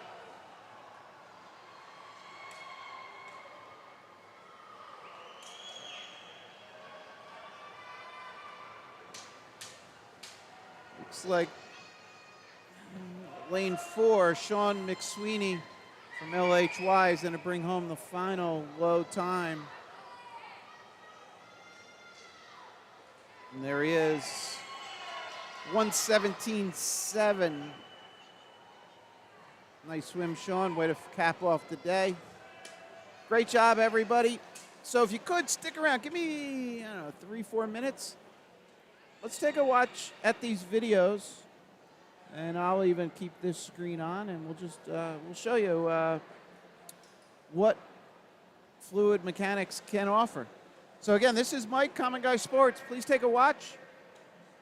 Looks like lane 4, Sean McSweeney from LHY is going to bring home the final low time. And there he is, 117.7. Nice swim, Sean. Way to cap off the day. Great job, everybody. So if you could stick around, give me, I don't know, 3-4 minutes. Let's take a watch at these videos, and I'll even keep this screen on, and we'll just we'll show you what fluid mechanics can offer. So again, this is Mike, Common Guy Sports. Please take a watch,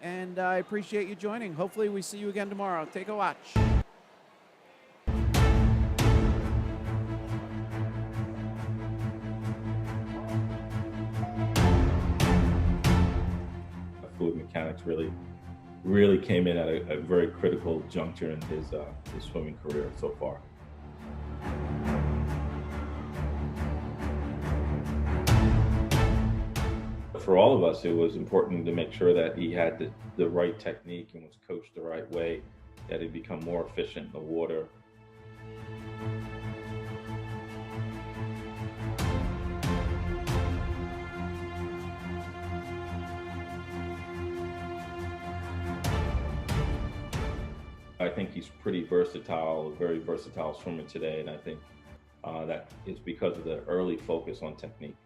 and I appreciate you joining. Hopefully we see you again tomorrow. Take a watch. Fluid mechanics really came in at a very critical juncture in his swimming career so far. For all of us, it was important to make sure that he had the right technique and was coached the right way, that he'd become more efficient in the water. I think he's pretty versatile, a very versatile swimmer today, and I think that it's because of the early focus on technique.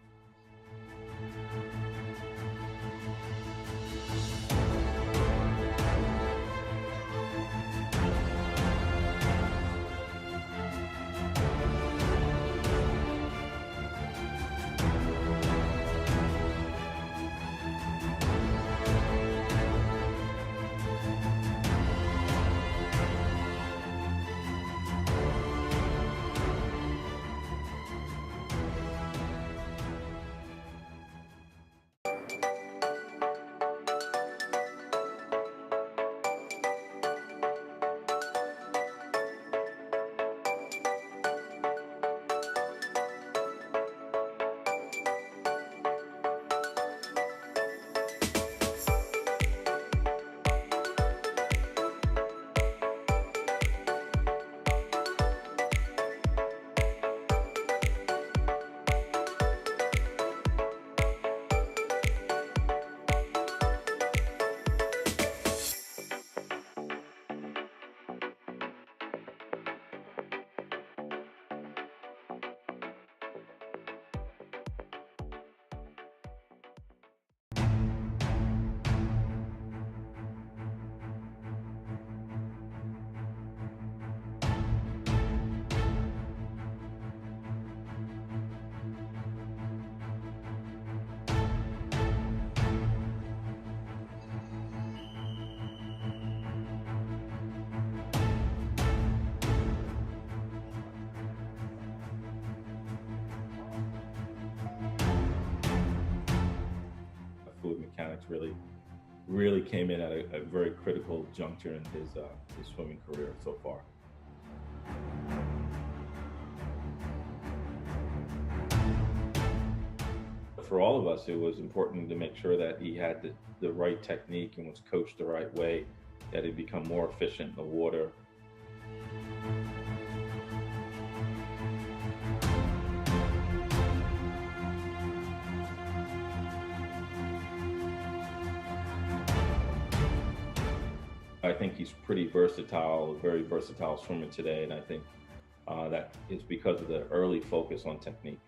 fluid mechanics really came in at a very critical juncture in his swimming career so far. For all of us, it was important to make sure that he had the right technique and was coached the right way, that he'd become more efficient in the water. I think he's pretty versatile, a very versatile swimmer today, and I think that is because of the early focus on technique.